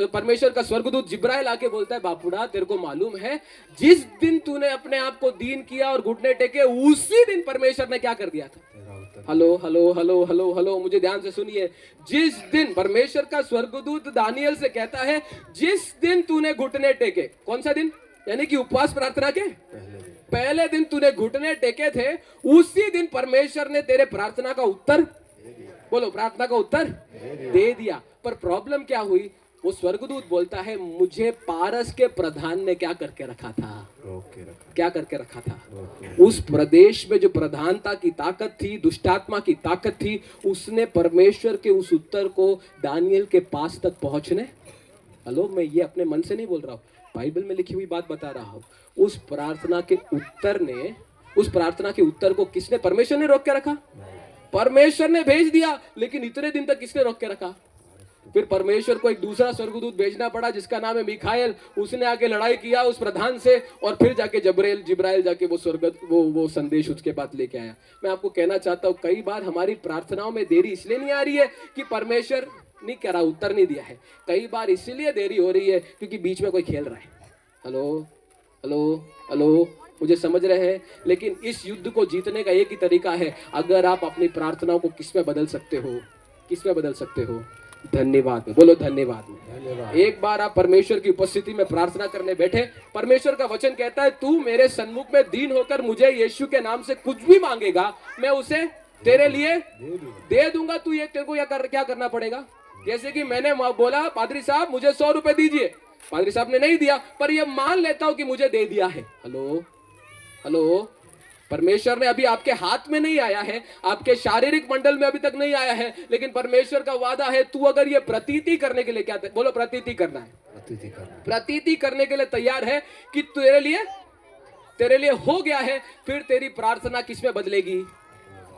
परमेश्वर का स्वर्गदूत जिब्राइल आके बोलता है, बापुड़ा तेरे को मालूम है जिस दिन तूने अपने आप को दीन किया और घुटने टेके, उसी दिन परमेश्वर ने क्या कर दिया था? Hello hello hello hello hello, मुझे ध्यान से सुनिए। जिस दिन परमेश्वर का स्वर्गदूत दानियल से कहता है, जिस दिन तूने घुटने टेके, कौन सा दिन? यानी कि उपवास प्रार्थना के पहले दिन तूने घुटने टेके थे, उसी दिन परमेश्वर ने तेरे प्रार्थना का उत्तर, बोलो, प्रार्थना का उत्तर दे दिया। पर प्रॉब्लम क्या हुई? वो स्वर्गदूत बोलता है, मुझे पारस के प्रधान ने क्या करके रखा था? क्या करके रखा था? उस प्रदेश में जो प्रधानता की ताकत थी, दुष्टात्मा की ताकत थी, उसने परमेश्वर के उस उत्तर को दानियल के पास तक पहुंचने, हेलो, मैं ये अपने मन से नहीं बोल रहा हूं, बाइबल में लिखी हुई बात बता रहा हूं। उस प्रार्थना के उत्तर को किसने? परमेश्वर ने रोक के रखा? परमेश्वर ने भेज दिया, लेकिन इतने दिन तक किसने रोक के रखा? फिर परमेश्वर को एक दूसरा स्वर्गदूत भेजना पड़ा जिसका नाम है मिखाएल। उसने आके लड़ाई किया उस प्रधान से, और फिर जाके जिब्राइल जाके वो संदेश उसके बाद लेके आया। मैं आपको कहना चाहता हूँ, कई बार हमारी प्रार्थनाओं में देरी इसलिए नहीं आ रही है कि परमेश्वर नहीं कह रहा, उत्तर नहीं दिया है। कई बार इसलिए देरी हो रही है क्योंकि बीच में कोई खेल रहा है। हेलो हेलो हेलो, मुझे समझ रहे हैं? लेकिन इस युद्ध को जीतने का एक ही तरीका है। अगर आप अपनी प्रार्थनाओं को किस में बदल सकते हो? किस में बदल सकते हो? धन्यवाद में। बोलो, धन्यवाद में। एक बार आप परमेश्वर की उपस्थिति में प्रार्थना करने बैठे, परमेश्वर का वचन कहता है, तू मेरे सन्मुख में दीन होकर मुझे यीशु के नाम से कुछ भी मांगेगा, मैं उसे तेरे लिए दे दूंगा। तू ये तेरे को क्या करना पड़ेगा? जैसे कि मैंने बोला, पादरी साहब मुझे 100 रुपए दीजिए, पादरी साहब ने नहीं दिया, पर ये मान लेता हूं कि मुझे दे दिया है। हेलो हेलो, परमेश्वर ने अभी आपके हाथ में नहीं आया है, आपके शारीरिक मंडल में अभी तक नहीं आया है, लेकिन परमेश्वर का वादा है, तू अगर ये प्रतीति करने के लिए, क्या बोलो, प्रतीति करना है, प्रतीति करने के लिए तैयार है कि तेरे लिए हो गया है, फिर तेरी प्रार्थना किस में बदलेगी?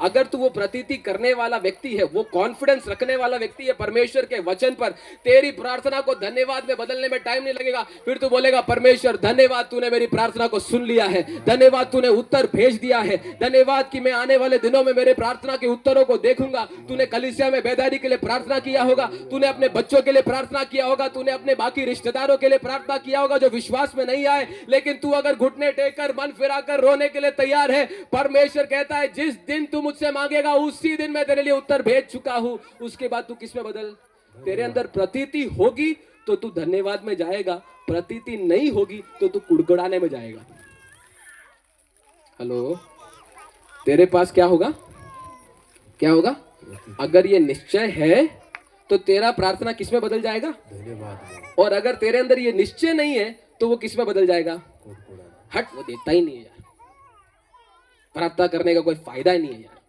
अगर तू वो प्रतीति करने वाला व्यक्ति है, वो कॉन्फिडेंस रखने वाला व्यक्ति है परमेश्वर के वचन पर, तेरी प्रार्थना को धन्यवाद में बदलने में टाइम नहीं लगेगा। फिर तू बोलेगा, परमेश्वर धन्यवाद, तूने मेरी प्रार्थना को सुन लिया है, धन्यवाद तूने उत्तर भेज दिया है, धन्यवाद कि मैं आने वाले दिनों में मेरे प्रार्थना के उत्तरों को देखूंगा। तूने कलीसिया में बेदारी के लिए प्रार्थना किया होगा, तूने अपने बच्चों के लिए प्रार्थना किया होगा, तूने अपने बाकी रिश्तेदारों के लिए प्रार्थना किया होगा जो विश्वास में नहीं आए, लेकिन तू अगर घुटने टेक कर मन फिराकर रोने के लिए तैयार है, परमेश्वर कहता है, जिस दिन तू मुझसे मांगेगा उसी दिन मैं तेरे लिए उत्तर भेज चुका हूं। उसके बाद तू किस में बदल? तेरे अंदर प्रतीति होगी तो तू धन्यवाद में जाएगा, प्रतीति नहीं होगी तो तू कुड़कुड़ाने में जाएगा। हेलो, तेरे पास क्या होगा? क्या होगा? अगर ये निश्चय है तो तेरा प्रार्थना किस में बदल जाएगा? धन्यवाद। और अगर तेरे अंदर ये निश्चय नहीं है तो वो किस में बदल जाएगा? हट, वो देता ही नहीं है यार, प्रार्थना करने का कोई फायदा ही नहीं है यार,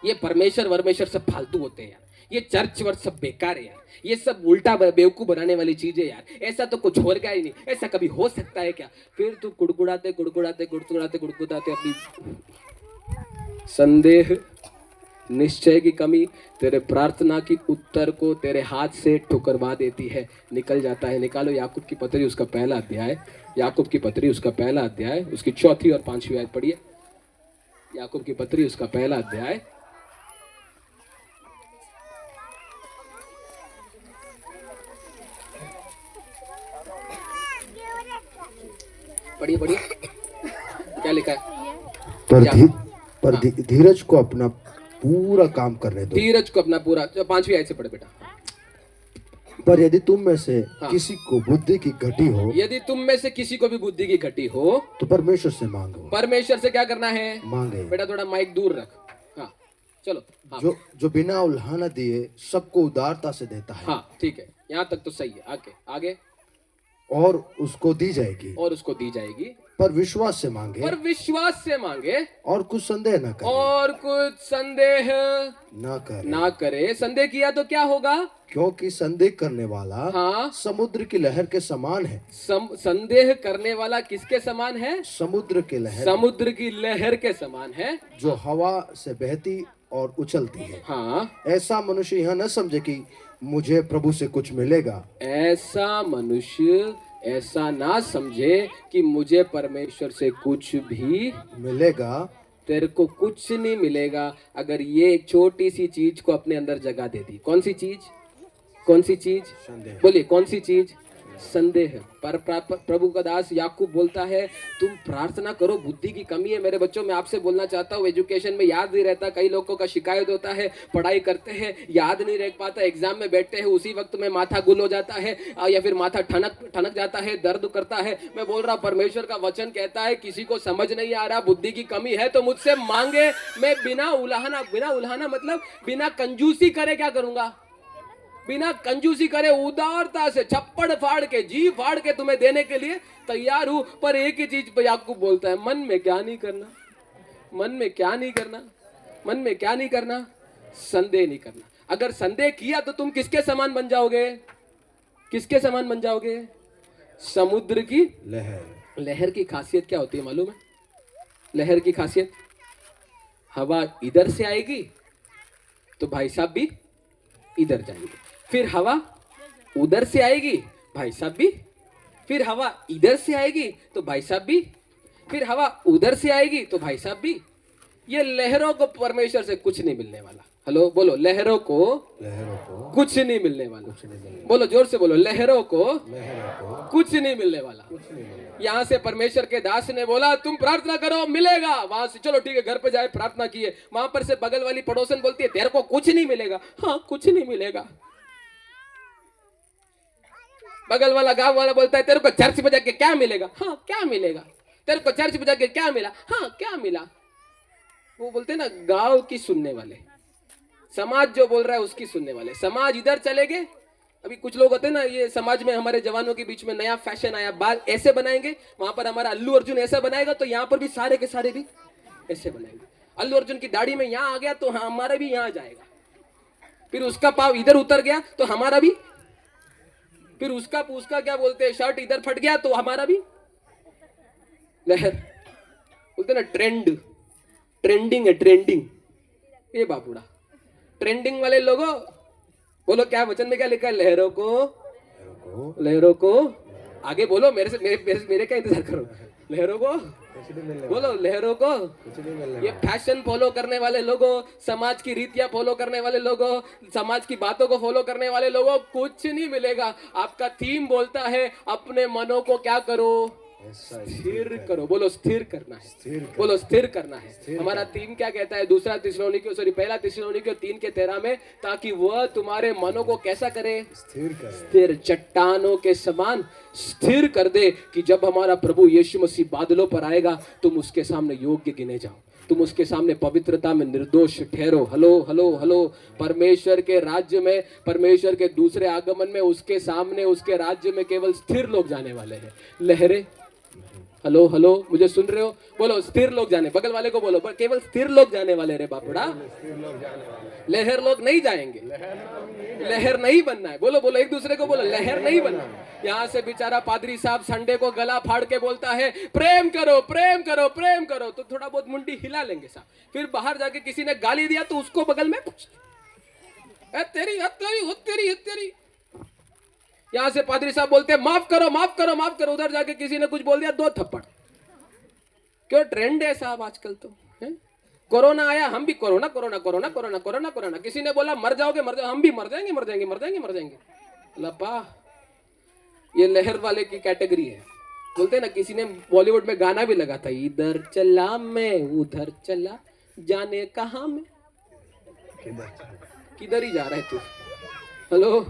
ये परमेश्वर सब फालतू होते हैं यार, ये चर्च वर्च सब बेकार है यार, ये सब उल्टा बेवकूफ बनाने वाली चीजें यार, ऐसा तो कुछ हो गया ही नहीं, ऐसा कभी हो सकता है क्या? फिर तू कुड़कुड़ाते अपनी संदेह निश्चय की कमी तेरे प्रार्थना की उत्तर को तेरे हाथ से ठुकरवा देती है, निकल जाता है। निकालो याकूब की पत्री उसका पहला अध्याय, याकूब की पत्री उसका पहला अध्याय, उसकी 4 और 5 आयत पढ़िए। याकूब की पत्री उसका पहला अध्याय, पढ़िए पढ़िए, क्या लिखा है? धीरज को अपना पूरा काम करने दो। धीरज को अपना पूरा, 5वीं आयत से पढ़े बेटा। पर यदि तुम में से किसी को बुद्धि की घटी हो, यदि तुम में से किसी को भी बुद्धि की घटी हो तो परमेश्वर से मांगो। परमेश्वर से क्या करना है? मांगे। बेटा थोड़ा माइक दूर रख। हाँ चलो। हाँ। जो बिना उल्हाना दिए सबको उदारता से देता है। हाँ ठीक है, यहाँ तक तो सही है। आगे आगे। और उसको दी जाएगी। और उसको दी जाएगी। पर विश्वास से मांगे। पर विश्वास से मांगे। और कुछ संदेह न करे। और कुछ संदेह ना करे। संदेह किया तो क्या होगा? क्योंकि संदेह करने वाला समुद्र की लहर के समान है। संदेह करने वाला किसके समान है? समुद्र की लहर। समुद्र की लहर के समान है, जो हवा से बहती और उछलती है। हाँ। ऐसा मनुष्य यह न समझे कि मुझे प्रभु से कुछ मिलेगा। ऐसा मनुष्य ऐसा ना समझे कि मुझे परमेश्वर से कुछ भी मिलेगा। तेरे को कुछ नहीं मिलेगा अगर ये एक छोटी सी चीज को अपने अंदर जगह दे दी। कौन सी चीज? कौन सी चीज? बोलिए कौन सी चीज? संदेह। पर प्रभु का दास याकूब बोलता है तुम प्रार्थना करो, बुद्धि की कमी है। मेरे बच्चों, मैं आपसे बोलना चाहता हूँ, एजुकेशन में याद नहीं रहता। कई लोगों का शिकायत होता है, पढ़ाई करते हैं याद नहीं रह पाता, एग्जाम में बैठते हैं उसी वक्त में माथा गुल हो जाता है या फिर माथा ठनक जाता है, दर्द करता है। मैं बोल रहा परमेश्वर का वचन कहता है किसी को समझ नहीं आ रहा, बुद्धि की कमी है तो मुझसे मांगे, मैं बिना उल्हाना मतलब बिना कंजूसी करे क्या करूंगा? बिना कंजूसी करे उदारता से छप्पड़ फाड़ के जी फाड़ के तुम्हें देने के लिए तैयार हूं। पर एक ही चीज पे याकूब बोलता है, मन में क्या नहीं करना, मन में क्या नहीं करना, मन में क्या नहीं करना? संदेह नहीं करना। अगर संदेह किया तो तुम किसके समान बन जाओगे? किसके समान बन जाओगे? समुद्र की लहर। लहर की खासियत क्या होती है मालूम है? लहर की खासियत, हवा इधर से आएगी तो भाई साहब भी इधर जाएंगे, फिर हवा उधर से आएगी भाई साहब भी, फिर हवा इधर से आएगी तो भाई साहब भी, फिर हवा उधर से आएगी तो भाई साहब भी। ये लहरों को परमेश्वर से कुछ नहीं मिलने वाला। हेलो बोलो, लहरों को कुछ नहीं मिलने वाला। बोलो जोर से बोलो, लहरों को कुछ नहीं मिलने वाला। यहाँ से परमेश्वर के दास ने बोला तुम प्रार्थना करो मिलेगा। वहां से चलो ठीक है, घर पे जाए प्रार्थना किए, वहां पर से बगल वाली पड़ोसन बोलती है तेरे को कुछ नहीं मिलेगा। हाँ कुछ नहीं मिलेगा। बगल वाला गांव वाला बोलता है तेरे को चर्च बजा के क्या मिलेगा? हाँ क्या मिलेगा? तेरे को चर्च बजा के क्या मिला? हाँ क्या मिला? वो बोलते ना गांव की सुनने वाले, समाज जो बोल रहा है उसकी सुनने वाले। समाज इधर चले गए। अभी कुछ लोग होते हैं ना, ये समाज में हमारे जवानों के बीच में नया फैशन आया, बाल ऐसे बनाएंगे, वहां पर हमारा अल्लू अर्जुन ऐसा बनाएगा तो यहाँ पर भी सारे के सारे भी ऐसे बनाएंगे। अल्लू अर्जुन की दाढ़ी में यहाँ आ गया तो हमारा भी यहाँ जाएगा, फिर उसका पाव इधर उतर गया तो हमारा भी, फिर उसका क्या बोलते हैं शर्ट इधर फट गया तो हमारा भी। लहर बोलते ना, ट्रेंडिंग है, ट्रेंडिंग। ये बापूड़ा ट्रेंडिंग वाले लोगों, बोलो क्या वचन में क्या लिखा है? लहरों को आगे बोलो, मेरे क्या इंतजार करो? लहरों को बोलो, लहरों को। ये फैशन फॉलो करने वाले लोगों, समाज की रीतियां फॉलो करने वाले लोगों, समाज की बातों को फॉलो करने वाले लोगों, कुछ नहीं मिलेगा। आपका थीम बोलता है अपने मनों को क्या करो? स्थिर करो। बोलो स्थिर करना है, बोलो स्थिर करना है। हमारा थीम क्या कहता है? पहला थिस्सलुनीकियों 3:13 में, ताकि वह तुम्हारे मनों को कैसा करे? स्थिर, चट्टानों के समान स्थिर कर दे कि जब हमारा प्रभु यीशु मसीह बादलों पर आएगा तुम उसके सामने योग्य गिने जाओ, तुम उसके सामने पवित्रता में निर्दोष ठहरो। Hello hello hello. परमेश्वर के राज्य में, परमेश्वर के दूसरे आगमन में उसके सामने, उसके राज्य में केवल स्थिर लोग जाने वाले हैं। लहरें हेलो हेलो, मुझे सुन रहे हो? बोलो स्थिर लोग जाने, बगल वाले को बोलो केवल स्थिर लोग जाने वाले रे बापड़ा, लहर लोग नहीं जाएंगे। लहर नहीं बनना है। बोलो बोलो, एक दूसरे को बोलो, लहर नहीं बनना। यहाँ से बेचारा पादरी साहब संडे को गला फाड़ के बोलता है प्रेम करो प्रेम करो प्रेम करो, तो थोड़ा बहुत मुंडी हिला लेंगे साहब। फिर बाहर जाके किसी ने गाली दिया तो उसको बगल में तेरी हत्यारी तेरी हत्यारी। यहाँ से पादरी साहब बोलते हैं माफ करो माफ करो माफ करो, उधर जाके किसी ने कुछ बोल दिया 2 थप्पड़। क्यों ट्रेंड है साहब आजकल तो है? कोरोना आया हम भी corona corona corona corona corona corona, किसी ने बोला मर जाओगे मर जाओ, हम भी मर जाएंगे मर जाएंगे मर जाएंगे मर जाएंगे। लपा ये लहर वाले की कैटेगरी है। बोलते ना, किसी ने बॉलीवुड में गाना भी लगा था, इधर चला मैं उधर चला जाने कहां में, किधर ही जा रहा है तू। हेलो,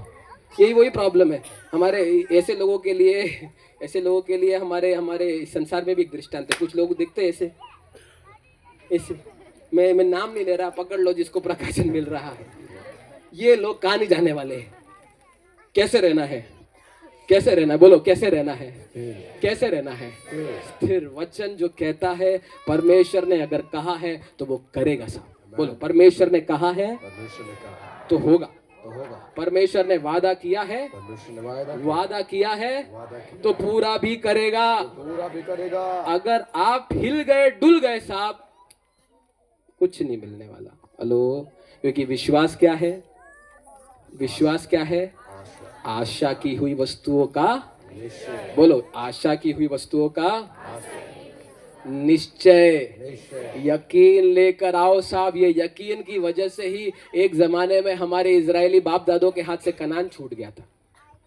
यही वही प्रॉब्लम है हमारे ऐसे लोगों के लिए। ऐसे लोगों के लिए हमारे हमारे संसार में भी एक दृष्टांत है। कुछ लोग दिखते हैं ऐसे ऐसे, मैं नाम नहीं ले रहा, पकड़ लो जिसको प्रकाशन मिल रहा है। ये लोग कहाँ नहीं जाने वाले हैं। कैसे रहना है, कैसे रहना है, बोलो कैसे रहना है, कैसे रहना है। स्थिर वचन जो कहता है परमेश्वर ने अगर कहा है तो वो करेगा साहब। बोलो परमेश्वर ने कहा है तो होगा। परमेश्वर ने वादा किया है, वादा किया है तो पूरा भी करेगा। अगर आप हिल गए डुल गए साहब, कुछ नहीं मिलने वाला। हेलो, क्योंकि विश्वास क्या है, विश्वास क्या है, आशा की हुई वस्तुओं का, बोलो आशा की हुई वस्तुओं का निश्चय। यकीन लेकर आओ साहब। ये यकीन की वजह से ही एक जमाने में हमारे इजरायली बाप दादों के हाथ से कनान छूट गया था।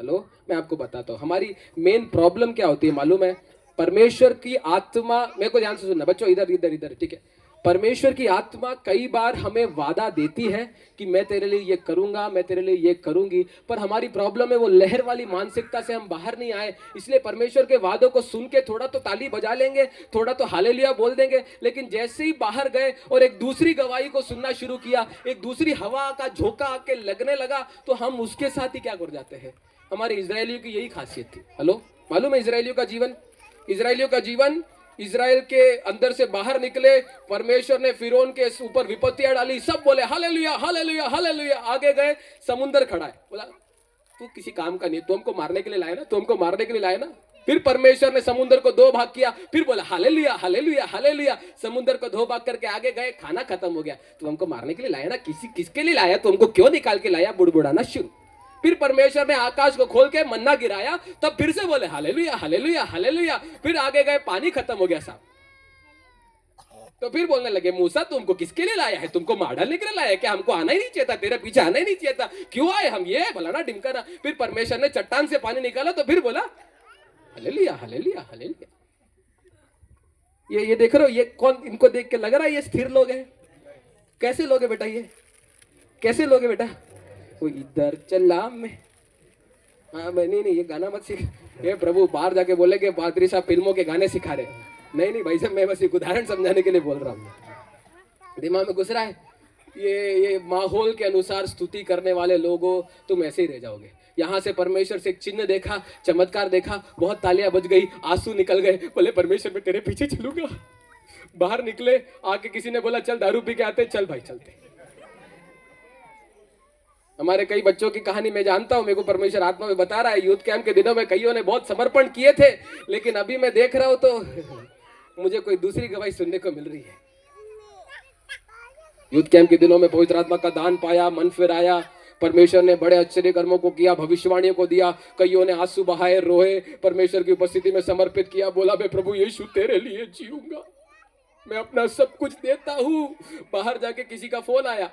हेलो, मैं आपको बताता हूँ हमारी मेन प्रॉब्लम क्या होती है मालूम है। परमेश्वर की आत्मा, मेरे को ध्यान से सुनना बच्चों, इधर इधर इधर, ठीक है। परमेश्वर की आत्मा कई बार हमें वादा देती है कि मैं तेरे लिए ये करूंगा, मैं तेरे लिए ये करूंगी, पर हमारी प्रॉब्लम है वो लहर वाली मानसिकता से हम बाहर नहीं आए। इसलिए परमेश्वर के वादों को सुन के थोड़ा तो ताली बजा लेंगे, थोड़ा तो हालेलुया बोल देंगे, लेकिन जैसे ही बाहर गए और एक दूसरी गवाही को सुनना शुरू किया, एक दूसरी हवा का झोंका आके लगने लगा, तो हम उसके साथ ही क्या कर जाते हैं। हमारे इजरायलियों की यही खासियत थी। हेलो, मालूम है इजरायलियों का जीवन, इजरायलियों का जीवन, इजराइल के अंदर से बाहर निकले, परमेश्वर ने फिरौन के ऊपर विपत्तियां डाली, सब बोले हालेलुया हालेलुया हालेलुया। आगे गए, समुंदर खड़ा है, बोला तू किसी काम का नहीं, तू हमको मारने के लिए लाया ना, तू हमको मारने के लिए लाया ना। फिर परमेश्वर ने समुद्र को 2 भाग किया, फिर बोला हालेलुया हालेलुया हालेलुया। समुद्र को 2 भाग करके आगे गए, खाना खत्म हो गया, तू हमको मारने के लिए लाया ना, किसके लिए लाया, तू हमको क्यों निकाल के लाया, बुड़बुड़ाना शुरू। फिर परमेश्वर ने आकाश को खोल के मन्ना गिराया, तब फिर से बोले हालेलुया हालेलुया हालेलुया। फिर आगे गए, पानी खत्म हो गया साहब, तो फिर बोलने लगे मूसा तुमको किसके लिए लाया है, तुमको मार डालने के लिए लाया है क्या, हमको आना ही नहीं चाहिए था, तेरे पीछे आना ही नहीं चाहिए था, क्यों आए हम, ये भलाना डिमकाना। फिर परमेश्वर ने चट्टान से पानी निकाला, तो फिर बोला हालेलुया हालेलुया हालेलुया। ये देख रहे हो, ये कौन, इनको देख के लग रहा है ये स्थिर लोग हैं। कैसे लोग हैं बेटा, ये कैसे लोग हैं बेटा। वो इधर चला मैं, हाँ नहीं ये गाना मत सीख, ये प्रभु बाहर जाके बोले कि पादरी साहब फिल्मों के गाने सिखा रहे। नहीं भाई साहब, मैं बस एक उदाहरण समझाने के लिए बोल रहा हूँ, दिमाग में घुस रहा है। ये माहौल के अनुसार स्तुति करने वाले लोगों, तुम ऐसे ही रह जाओगे। यहाँ से परमेश्वर से एक चिन्ह देखा, चमत्कार देखा, बहुत तालियां बज गई, आंसू निकल गए, बोले परमेश्वर मैं तेरे पीछे चलूंगा। बाहर निकले, आके किसी ने बोला चल दारू पी के आते, चल भाई चलते। हमारे कई बच्चों की कहानी मैं जानता हूं, मेरे को परमेश्वर आत्मा में बता रहा है, यूथ कैंप के दिनों में कईयों ने बहुत समर्पण किए थे, लेकिन अभी मैं देख रहा हूं तो मुझे कोई दूसरी गवाही सुनने को मिल रही है। यूथ कैंप के दिनों में पवित्र आत्मा का दान पाया, मन फिर आया, परमेश्वर ने बड़े आश्चर्य कर्मों को किया, भविष्यवाणियों को दिया, कईयों ने आंसू बहाए, रोए, परमेश्वर की उपस्थिति में समर्पित किया, बोला मैं प्रभु यीशु तेरे लिए जीऊंगा, मैं अपना सब कुछ देता हूं। बाहर जाके किसी का फोन आया,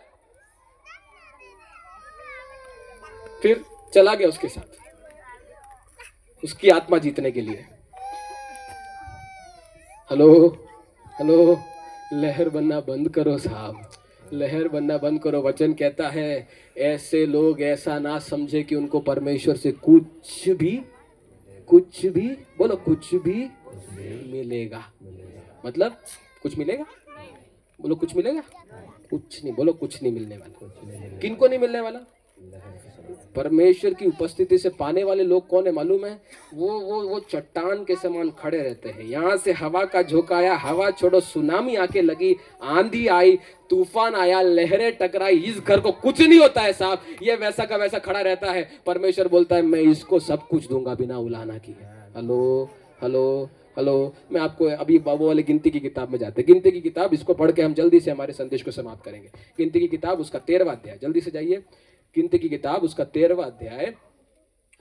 फिर चला गया उसके साथ, उसकी आत्मा जीतने के लिए। हेलो, लहर बनना बंद करो साहब, लहर बनना बंद करो। वचन कहता है ऐसे लोग ऐसा ना समझे कि उनको परमेश्वर से कुछ भी बोलो कुछ भी मिलेगा। मतलब कुछ मिलेगा, बोलो कुछ मिलेगा, कुछ नहीं, बोलो कुछ नहीं मिलने वाला। किनको नहीं मिलने वाला, परमेश्वर की उपस्थिति से पाने वाले लोग कौन है मालूम है? वो चट्टान के समान खड़े रहते हैं। यहाँ से हवा का झोंका आया, हवा छोड़ो, सुनामी आके लगी, आंधी आई, तूफान आया, लहरें टकराई, इस घर को कुछ नहीं होता है साहब, ये वैसा का वैसा खड़ा रहता है। परमेश्वर बोलता है मैं इसको सब कुछ दूंगा बिना उलाहना किए। हेलो हेलो हेलो, मैं आपको अभी बाबू वाले गिनती की किताब में जाते हैं। गिनती की किताब, इसको पढ़ के हम जल्दी से हमारे संदेश को समाप्त करेंगे। गिनती की किताब उसका 13वां अध्याय, जल्दी से जाइए। गिनती की किताब उसका 13वां अध्याय,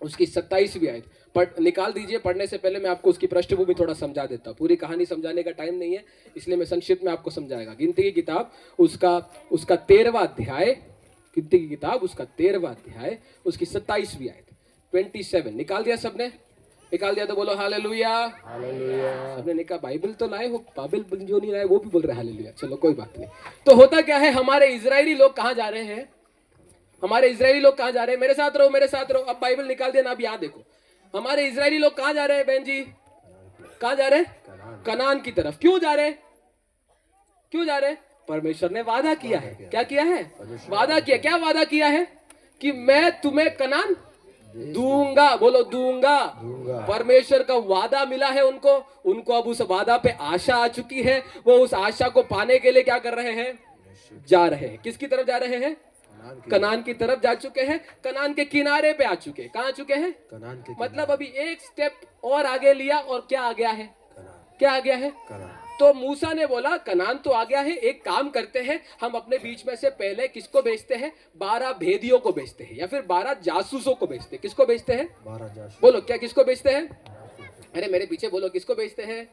उसकी 27वीं आयत पढ़ निकाल दीजिए। पढ़ने से पहले मैं आपको उसकी पृष्ठभूमि थोड़ा समझा देता हूँ। पूरी कहानी समझाने का टाइम नहीं है, इसलिए मैं संक्षिप्त में आपको समझाएगा। गिनती की किताब उसका 13वां अध्याय, गिनती की किताब उसका 13वां अध्याय, उसकी 27वीं आयत 27। निकाल दिया सबने? निकाल दिया तो बोलो हालेलुया। हालेलुया। सबने निकाल, बाइबल तो लाए हो, बाइबल जो नहीं लाए वो भी बोल रहे हैं हालेलुया। चलो कोई बात नहीं। तो होता क्या है, हमारे इजरायली लोग कहाँ जा रहे हैं? हमारे इजरायली लोग कहाँ जा रहे हैं? मेरे साथ रहो, मेरे साथ रहो। अब बाइबल निकाल दिया ना, अब यहाँ देखो। हमारे इजरायली लोग कहाँ जा रहे हैं बहन जी? कहाँ जा रहे हैं? कनान की तरफ। क्यों जा रहे हैं? क्यों जा रहे हैं? परमेश्वर ने वादा किया है। क्या किया है? वादा किया। क्या वादा किया है? कि मैं तुम्हें कनान दूंगा। बोलो दूंगा। परमेश्वर का वादा मिला है उनको अब उस वादा पे आशा आ चुकी है। वो उस आशा को पाने के लिए क्या कर रहे हैं? जा रहे हैं। किसकी तरफ जा रहे हैं? कनान की तरफ जा चुके हैं। कनान के किनारे पे आ चुके हैं। कहाँ आ चुके हैं? कनान के। मतलब अभी एक स्टेप और आगे लिया और क्या आ गया है? क्या आ गया है? तो मूसा ने बोला कनान तो आ गया है, एक काम करते हैं, हम अपने बीच में से पहले किसको भेजते हैं? 12 भेदियों को भेजते हैं, या फिर 12 जासूसों को भेजते हैं। किसको भेजते हैं? 12 जासूस। बोलो क्या, किसको भेजते हैं? अरे मेरे पीछे बोलो, किसको भेजते हैं?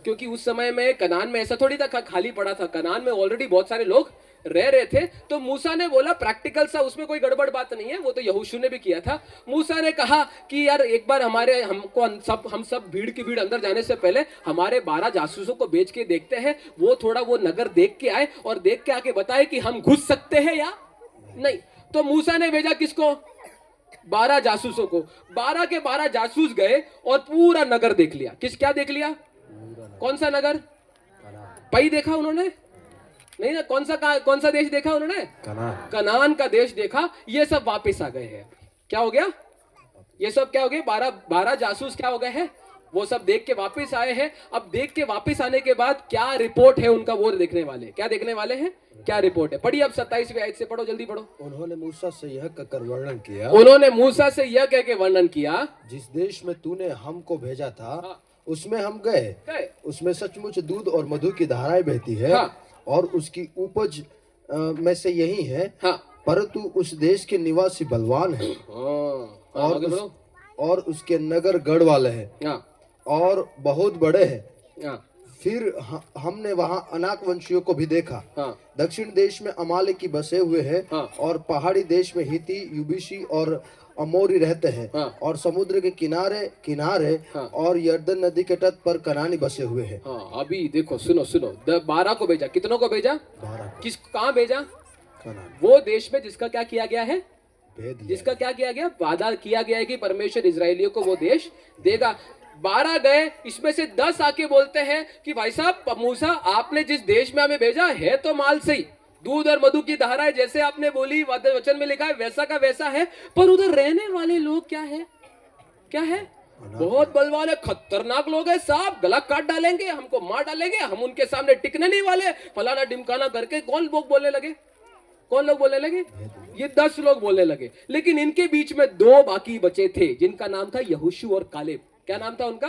क्योंकि उस समय में कनान में ऐसा थोड़ी था खाली पड़ा था, कनान में ऑलरेडी बहुत सारे लोग रह रहे थे। तो मूसा ने बोला प्रैक्टिकल सा, उसमें कोई गड़बड़ बात नहीं है, वो तो यहोशू ने भी किया था। मूसा ने कहा कि यार एक बार हम सब भीड़ की भीड़ अंदर जाने से पहले हमारे 12 जासूसों को भेज के देखते हैं, वो थोड़ा वो नगर देख के आए और देख के आके बताए कि हम घुस सकते हैं या नहीं। तो मूसा ने भेजा किसको? 12 जासूसों को। 12 के 12 जासूस गए और पूरा नगर देख लिया। क्या देख लिया? कौन सा नगर? पई देखा उन्होंने? नहीं ना। कौन सा देश देखा उन्होंने? कनान का देश देखा। ये सब वापस आ गए हैं। क्या हो गया? ये सब क्या हो गए? 12 जासूस क्या हो गए हैं? वो सब देख के वापस आए हैं। अब देख के वापस आने के बाद क्या रिपोर्ट है उनका, वो देखने वाले। क्या देखने वाले हैं? क्या रिपोर्ट है? पढ़िए अब 27वीं आयत से पढ़ो, जल्दी पढ़ो। उन्होंने मूसा से यह कहकर वर्णन किया। उन्होंने मूसा से यह कह के वर्णन किया, जिस देश में तूने हमको भेजा था उसमें हम गए। उसमें सचमुच दूध और मधु की धाराएं बहती है। और उसकी उपज में से यही है। परंतु उस देश के निवासी बलवान हैं। और उसके नगर गढ़ वाले हैं और बहुत बड़े हैं। फिर हमने वहाँ अनाक वंशियों को भी देखा। दक्षिण देश में अमालेकी बसे हुए हैं और पहाड़ी देश में हिती, युबीसी और अमोरी रहते हैं। और समुद्र के किनारे और यर्दन नदी के तट पर कनानी बसे हुए हैं। अभी देखो, सुनो 12 को भेजा। कितनों को भेजा? 12। कहाँ भेजा? कनान। वो देश में जिसका क्या किया गया है? जिसका क्या किया गया? वादा किया गया है कि परमेश्वर इजरायलियों को वो देश देगा। 12 गए, इसमें से 10 आके बोलते हैं कि भाई साहब मूसा, आपने जिस देश में हमें भेजा है तो माल सही, दूध और मधु की धाराएं जैसे आपने बोली, वचन में लिखा है वैसा का वैसा है, पर उधर रहने वाले लोग क्या है? क्या है? बहुत बलवान है, खतरनाक लोग हैं साहब, गला काट डालेंगे, हमको मार डालेंगे, हम उनके सामने टिकने नहीं वाले, फलाना डिमकाना करके। कौन लोग बोलने लगे? कौन लोग बोलने लगे? ये 10 लोग बोलने लगे। लेकिन इनके बीच में 2 बाकी बचे थे, जिनका नाम था यहोशू और कालेब। क्या नाम था उनका?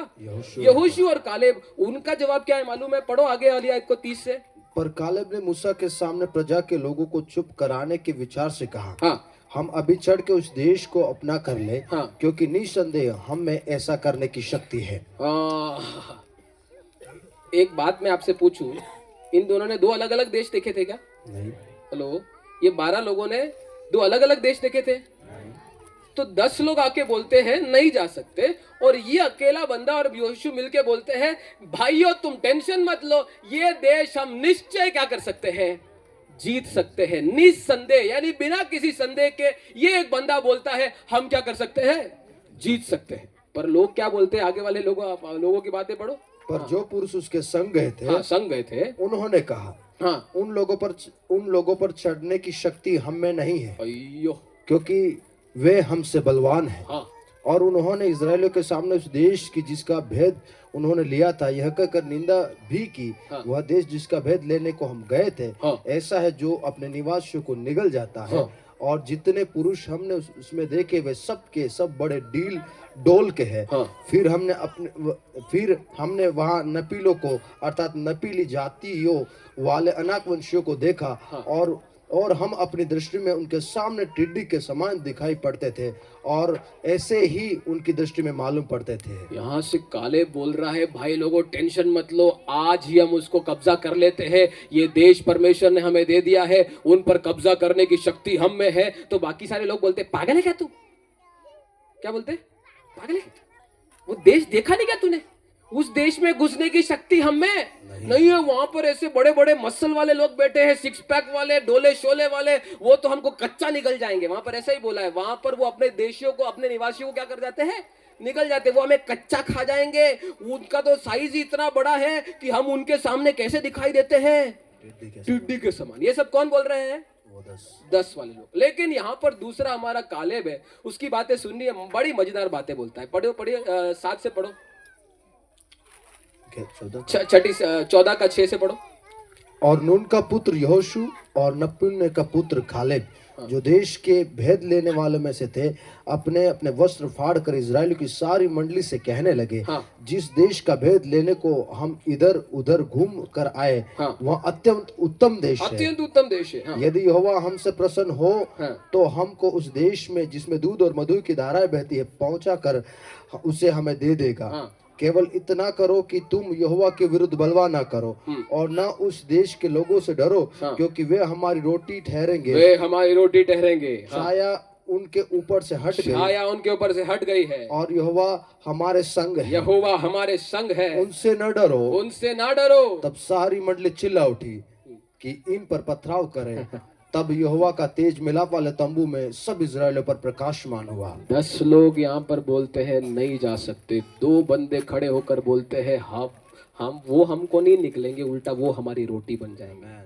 यहोशू और कालेब। उनका जवाब क्या है मालूम है? पढ़ो आगे वाली आयत को 30 से। पर कालेब ने मूसा के सामने प्रजा के लोगों को चुप कराने के विचार से कहा, हम अभी चढ़ के उस देश को अपना कर ले, क्योंकि निसंदेह हम में ऐसा करने की शक्ति है। एक बात मैं आपसे पूछूं, इन दोनों ने 2 अलग अलग देश देखे थे क्या? नहीं। हेलो, ये 12 लोगों ने 2 अलग अलग देश देखे थे? तो 10 लोग आके बोलते हैं नहीं जा सकते, और ये अकेला बंदा और यहोशू मिलके बोलते हैं भाइयों तुम टेंशन मत लो, ये देश हम निश्चय क्या कर सकते हैं? जीत सकते हैं, निसंदेह, यानी बिना किसी संदेह के। ये एक बंदा बोलता है हम क्या कर सकते हैं? जीत सकते हैं। पर लोग क्या बोलते हैं? आगे वाले लोगों की बातें पढ़ो। पर जो पुरुष उसके संग गए थे, उन्होंने कहा, उन लोगों पर चढ़ने की शक्ति हम में नहीं है, क्योंकि वे हमसे बलवान हैं। हाँ और उन्होंने इजरायलियों के सामने उस देश की जिसका भेद उन्होंने लिया था यह कहकर निंदा भी की, हाँ। वह देश जिसका भेद लेने को हम गए थे हाँ। ऐसा है जो अपने निवासियों को निगल जाता है। हाँ। और जितने पुरुष हमने उसमें देखे वे सब के सब बड़े डील डोल के हैं। हाँ। फिर हमने वहाँ नपीलों को अर्थात नपीली जातियों वाले अनाक वंशियों को देखा। हाँ। और हम अपनी दृष्टि में उनके सामने टिड्डी के समान दिखाई पड़ते थे और ऐसे ही उनकी दृष्टि में मालूम पड़ते थे। यहाँ से काले बोल रहा है, भाई लोगों टेंशन मत लो, आज ही हम उसको कब्जा कर लेते हैं। ये देश परमेश्वर ने हमें दे दिया है, उन पर कब्जा करने की शक्ति हम में है। तो बाकी सारे लोग बोलते पागल है क्या तू? क्या बोलते? पागल है? वो देश देखा नहीं क्या तूने? उस देश में घुसने की शक्ति हम में नहीं है। वहां पर ऐसे बड़े बड़े मसल वाले लोग बैठे हैं, सिक्स पैक वाले, डोले शोले वाले, वो तो हमको कच्चा निकल जाएंगे। वहां पर ऐसा ही बोला है, वहां पर वो अपने देशियों को, अपने निवासियों को क्या कर जाते हैं? निकल जाते। वो हमें कच्चा खा जाएंगे। उनका तो साइज ही इतना बड़ा है कि हम उनके सामने कैसे दिखाई देते हैं? टिड्डी के समान। ये सब कौन बोल रहे हैं? 10 वाले लोग। लेकिन यहाँ पर दूसरा हमारा कालेब है, उसकी बातें सुननी है, बड़ी मजेदार बातें बोलता है। पढ़िए 7 से पढ़ो, 14 का 6 से पढ़ो। और नून का पुत्र यहोशू और नपुन्ने का पुत्र कालेब जो देश के भेद लेने वालों में से थे, अपने अपने वस्त्र फाड़ कर इजराइल की सारी मंडली से कहने लगे, हाँ। जिस देश का भेद लेने को हम इधर उधर घूम कर आए, हाँ। वह अत्यंत उत्तम देश है। अत्यंत उत्तम देश है। हाँ। यदि यहोवा हमसे प्रसन्न हो, हाँ। तो हमको उस देश में जिसमें दूध और मधु की धाराएं बहती है पहुंचा कर उसे हमें दे देगा। हाँ। केवल इतना करो कि तुम यहोवा के विरुद्ध बलवा ना करो और ना उस देश के लोगों से डरो, हाँ। क्योंकि वे हमारी रोटी ठहरेंगे। वे हमारी रोटी ठहरेंगे। हाँ। छाया उनके ऊपर से हट गई, छाया उनके ऊपर से हट गई है। और यहोवा हमारे संग है। यहोवा हमारे संग है, उनसे न डरो। उनसे ना डरो। तब सारी मंडली चिल्ला उठी कि इन पर पथराव करें। तब यहोवा का तेज मिलाप वाले तंबू में सब इजराइलियों पर प्रकाशमान हुआ। 10 लोग यहाँ पर बोलते हैं नहीं जा सकते। 2 बंदे खड़े होकर बोलते हैं हम वो हमको नहीं निकलेंगे, उल्टा वो हमारी रोटी बन जाएंगे।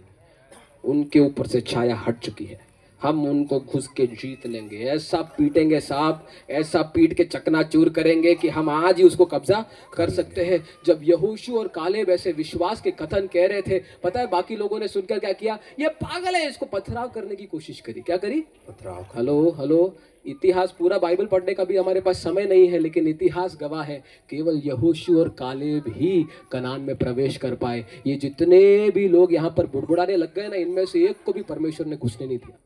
उनके ऊपर से छाया हट चुकी है, हम उनको घुस के जीत लेंगे। ऐसा पीटेंगे सांप, ऐसा पीट के चकनाचूर करेंगे कि हम आज ही उसको कब्जा कर सकते हैं। जब यहोशू और कालेब ऐसे विश्वास के कथन कह रहे थे, पता है बाकी लोगों ने सुनकर क्या किया? ये पागल है, इसको पथराव करने की कोशिश करी। क्या करी? पथराव। हेलो, इतिहास पूरा बाइबल पढ़ने का भी हमारे पास समय नहीं है, लेकिन इतिहास गवाह है केवल यहोशू और कालेब ही कनान में प्रवेश कर पाए। ये जितने भी लोग यहाँ पर बुड़बुड़ाने लग गए ना, इनमें से एक को भी परमेश्वर ने घुसने नहीं दिया।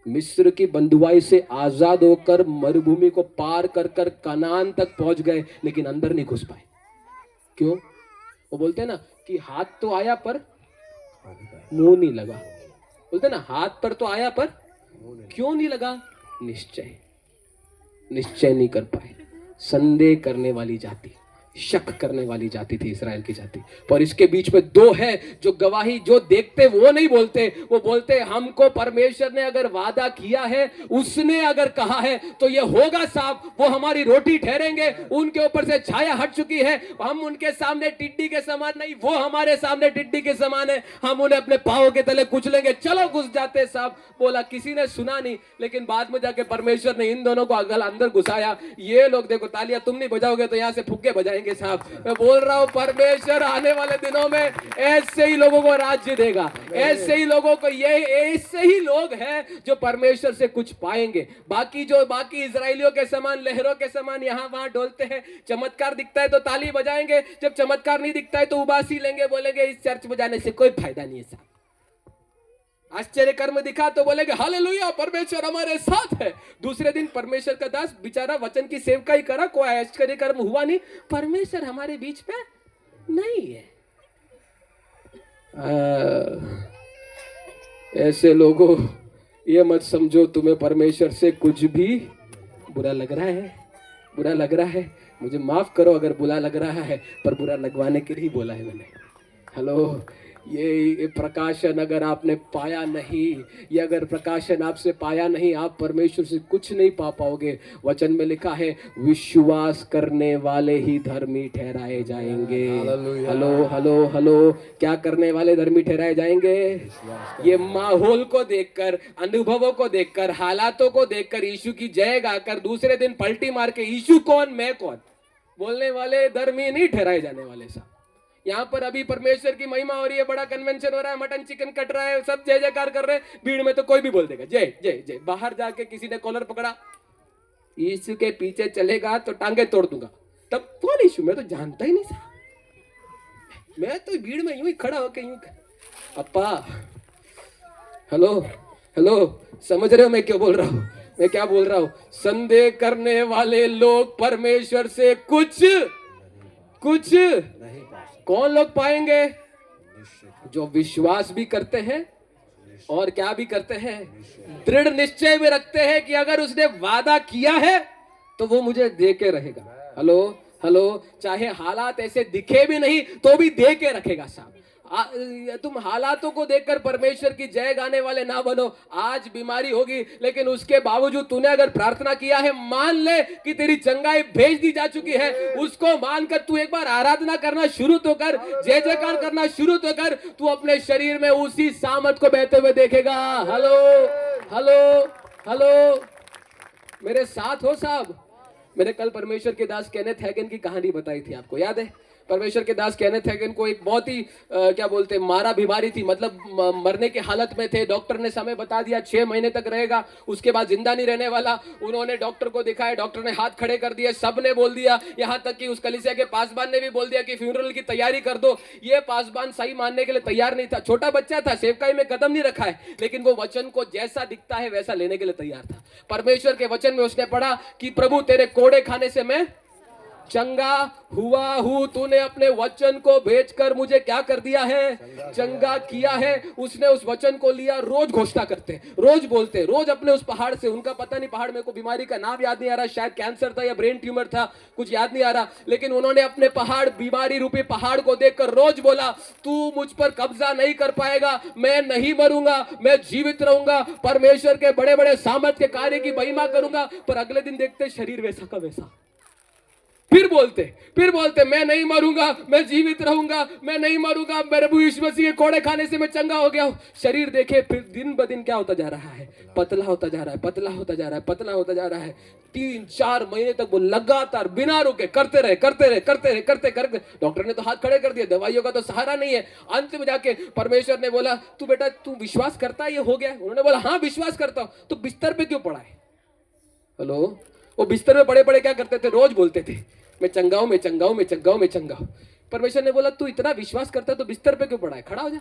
मिस्र की बंधुआई से आजाद होकर मरुभूमि को पार कर कर कनान तक पहुंच गए, लेकिन अंदर नहीं घुस पाए। क्यों? वो बोलते हैं ना कि हाथ तो आया पर मुंह नहीं लगा। बोलते हैं ना हाथ पर तो आया पर क्यों नहीं लगा? निश्चय नहीं कर पाए। संदेह करने वाली जाति, शक करने वाली जाति थी इस्राएल की जाति। पर इसके बीच में 2 है जो गवाही, जो देखते वो नहीं बोलते, वो बोलते हमको परमेश्वर ने अगर वादा किया है, उसने अगर कहा है तो ये होगा साहब, वो हमारी रोटी ठहरेंगे। उनके ऊपर से छाया हट चुकी है, हम उनके सामने टिड्डी के समान नहीं, वो हमारे सामने टिड्डी के समान है। हम उन्हें अपने पांव के तले कुचलेंगे। चलो घुस जाते साहब। बोला, किसी ने सुना नहीं, लेकिन बाद में जाके परमेश्वर ने इन दोनों को अंदर घुसाया। ये लोग देखो, तालियां तुम नहीं बजाओगे तो यहाँ से फुक्के बजाएंगे साहब। मैं बोल रहा हूं परमेश्वर आने वाले दिनों में ऐसे ही लोगों को राज्य देगा। ऐसे ही लोगों को, ये ऐसे ही लोग हैं जो परमेश्वर से कुछ पाएंगे। बाकी इजराइलियों के समान, लहरों के समान यहाँ वहां डोलते हैं। चमत्कार दिखता है तो ताली बजाएंगे, जब चमत्कार नहीं दिखता है तो उबासी लेंगे, बोलेंगे इस चर्च बजाने से कोई फायदा नहीं है साहब। आश्चर्य कर्म दिखा तो बोलेंगे हालेलुया, परमेश्वर हमारे साथ है। दूसरे दिन परमेश्वर का दास बेचारा वचन की सेवकाई करा, कोई आश्चर्य कर्म हुआ नहीं, परमेश्वर हमारे बीच में नहीं है। ऐसे लोगों, ये मत समझो तुम्हें परमेश्वर से कुछ भी बुरा लग रहा है। मुझे माफ करो अगर बुरा लग रहा है, पर बुरा लगवाने के लिए बोला है मैंने। हेलो, ये प्रकाशन अगर आपने पाया नहीं, ये अगर प्रकाशन आपसे पाया नहीं, आप परमेश्वर से कुछ नहीं पा पाओगे। वचन में लिखा है विश्वास करने वाले ही धर्मी ठहराए जाएंगे। हेलो हेलो हेलो, क्या करने वाले धर्मी ठहराए जाएंगे? ये माहौल को देखकर, अनुभवों को देखकर, हालातों को देखकर यीशु की जय गाकर दूसरे दिन पलटी मार के यीशु कौन मैं कौन बोलने वाले धर्मी नहीं ठहराए जाने वाले। साहब यहाँ पर अभी परमेश्वर की महिमा हो रही है, बड़ा कन्वेंशन हो रहा है, मटन चिकन कट रहा है, सब जय जयकार कर रहे हैं, भीड़ में तो कोई भी बोल देगा जय जय जय। बाहर जाके किसी ने कॉलर पकड़ा, यीशु के पीछे चलेगा तो टांगे तोड़ दूंगा, तब कौन यीशु? मैं तो जानता ही नहीं था, मैं तो भीड़ में यूं ही खड़ा होकर यूं अप्पा। हेलो हेलो, समझ रहे हो मैं क्यों बोल रहा हूं? मैं क्या बोल रहा हूं? संदेह करने वाले लोग परमेश्वर से कुछ नहीं पा सकते। कौन लोग पाएंगे? जो विश्वास भी करते हैं और क्या भी करते हैं, दृढ़ निश्चय में रखते हैं कि अगर उसने वादा किया है तो वो मुझे दे के रहेगा। हेलो हेलो, चाहे हालात ऐसे दिखे भी नहीं तो भी दे के रखेगा। साहब तुम हालातों को देखकर परमेश्वर की जय गाने वाले ना बनो। आज बीमारी होगी लेकिन उसके बावजूद तूने अगर प्रार्थना किया है, मान ले कि तेरी चंगाई भेज दी जा चुकी है, उसको मानकर तू एक बार आराधना करना शुरू तो कर, जय जयकार करना शुरू तो कर, तू अपने शरीर में उसी सामर्थ को बहते हुए देखेगा। हेलो हेलो हेलो, मेरे साथ हो साहब? मैंने कल परमेश्वर के दास केनेथ हैगन की कहानी बताई थी, आपको याद है? परमेश्वर के दास केनेथ हैगन को एक बहुत ही क्या बोलते हैं, मारा बीमारी थी, मतलब मरने की हालत में थे। डॉक्टर ने समय बता दिया 6 महीने तक रहेगा, उसके बाद जिंदा नहीं रहने वाला। उन्होंने डॉक्टर को दिखाया, डॉक्टर ने हाथ खड़े कर दिए, सब ने बोल दिया, यहाँ तक कि उस कलीसिया के पासबान ने भी बोल दिया कि फ्यूनरल की तैयारी कर दो। ये पासबान सही मानने के लिए तैयार नहीं था, छोटा बच्चा था, सेवकाई में कदम नहीं रखा है, लेकिन वो वचन को जैसा दिखता है वैसा लेने के लिए तैयार था। परमेश्वर के वचन में उसने पढ़ा कि प्रभु तेरे कोड़े खाने से मैं चंगा हुआ हूं, तूने अपने वचन को भेजकर मुझे क्या कर दिया है? चंगा किया है। उसने उस वचन को लिया, रोज घोषणा करते, रोज बोलते, रोज अपने उस पहाड़ से, उनका पता नहीं पहाड़, मेरे को बीमारी का नाम याद नहीं आ रहा, शायद कैंसर था या ब्रेन ट्यूमर था, कुछ याद नहीं आ रहा, लेकिन उन्होंने अपने पहाड़, बीमारी रूपी पहाड़ को देखकर रोज बोला, तू मुझ पर कब्जा नहीं कर पाएगा, मैं नहीं मरूंगा, मैं जीवित रहूंगा, परमेश्वर के बड़े बड़े सामर्थ्य के कार्य की महिमा करूंगा। पर अगले दिन देखते शरीर वैसा का वैसा। फिर बोलते मैं नहीं मरूंगा, मैं जीवित रहूंगा, मैं नहीं मरूंगा, मेरे प्रभु यीशु मसीह के कोड़े खाने से मैं चंगा हो गया हूं। शरीर देखे फिर दिन ब दिन क्या होता जा रहा है? पतला होता जा रहा है, पतला होता जा रहा है, पतला होता जा रहा है। 3-4 महीने तक वो लगातार बिना रुके करते रहे। डॉक्टर ने तो हाथ खड़े कर दिए, दवाइयों का तो सहारा नहीं है। अंत में जाके परमेश्वर ने बोला, तू बेटा तू विश्वास करता है ये हो गया? उन्होंने बोला हाँ विश्वास करता हूं। तो बिस्तर पे क्यों पड़ा है? हेलो, वो बिस्तर में पड़े पड़े क्या करते थे? रोज बोलते थे मैं चंगा हूं, मैं चंगा हूं, मैं चंगा हूं, मैं चंगा हूं। परमेश्वर ने बोला तू इतना विश्वास करता है तो बिस्तर पे क्यों पड़ा है? खड़ा हो जा।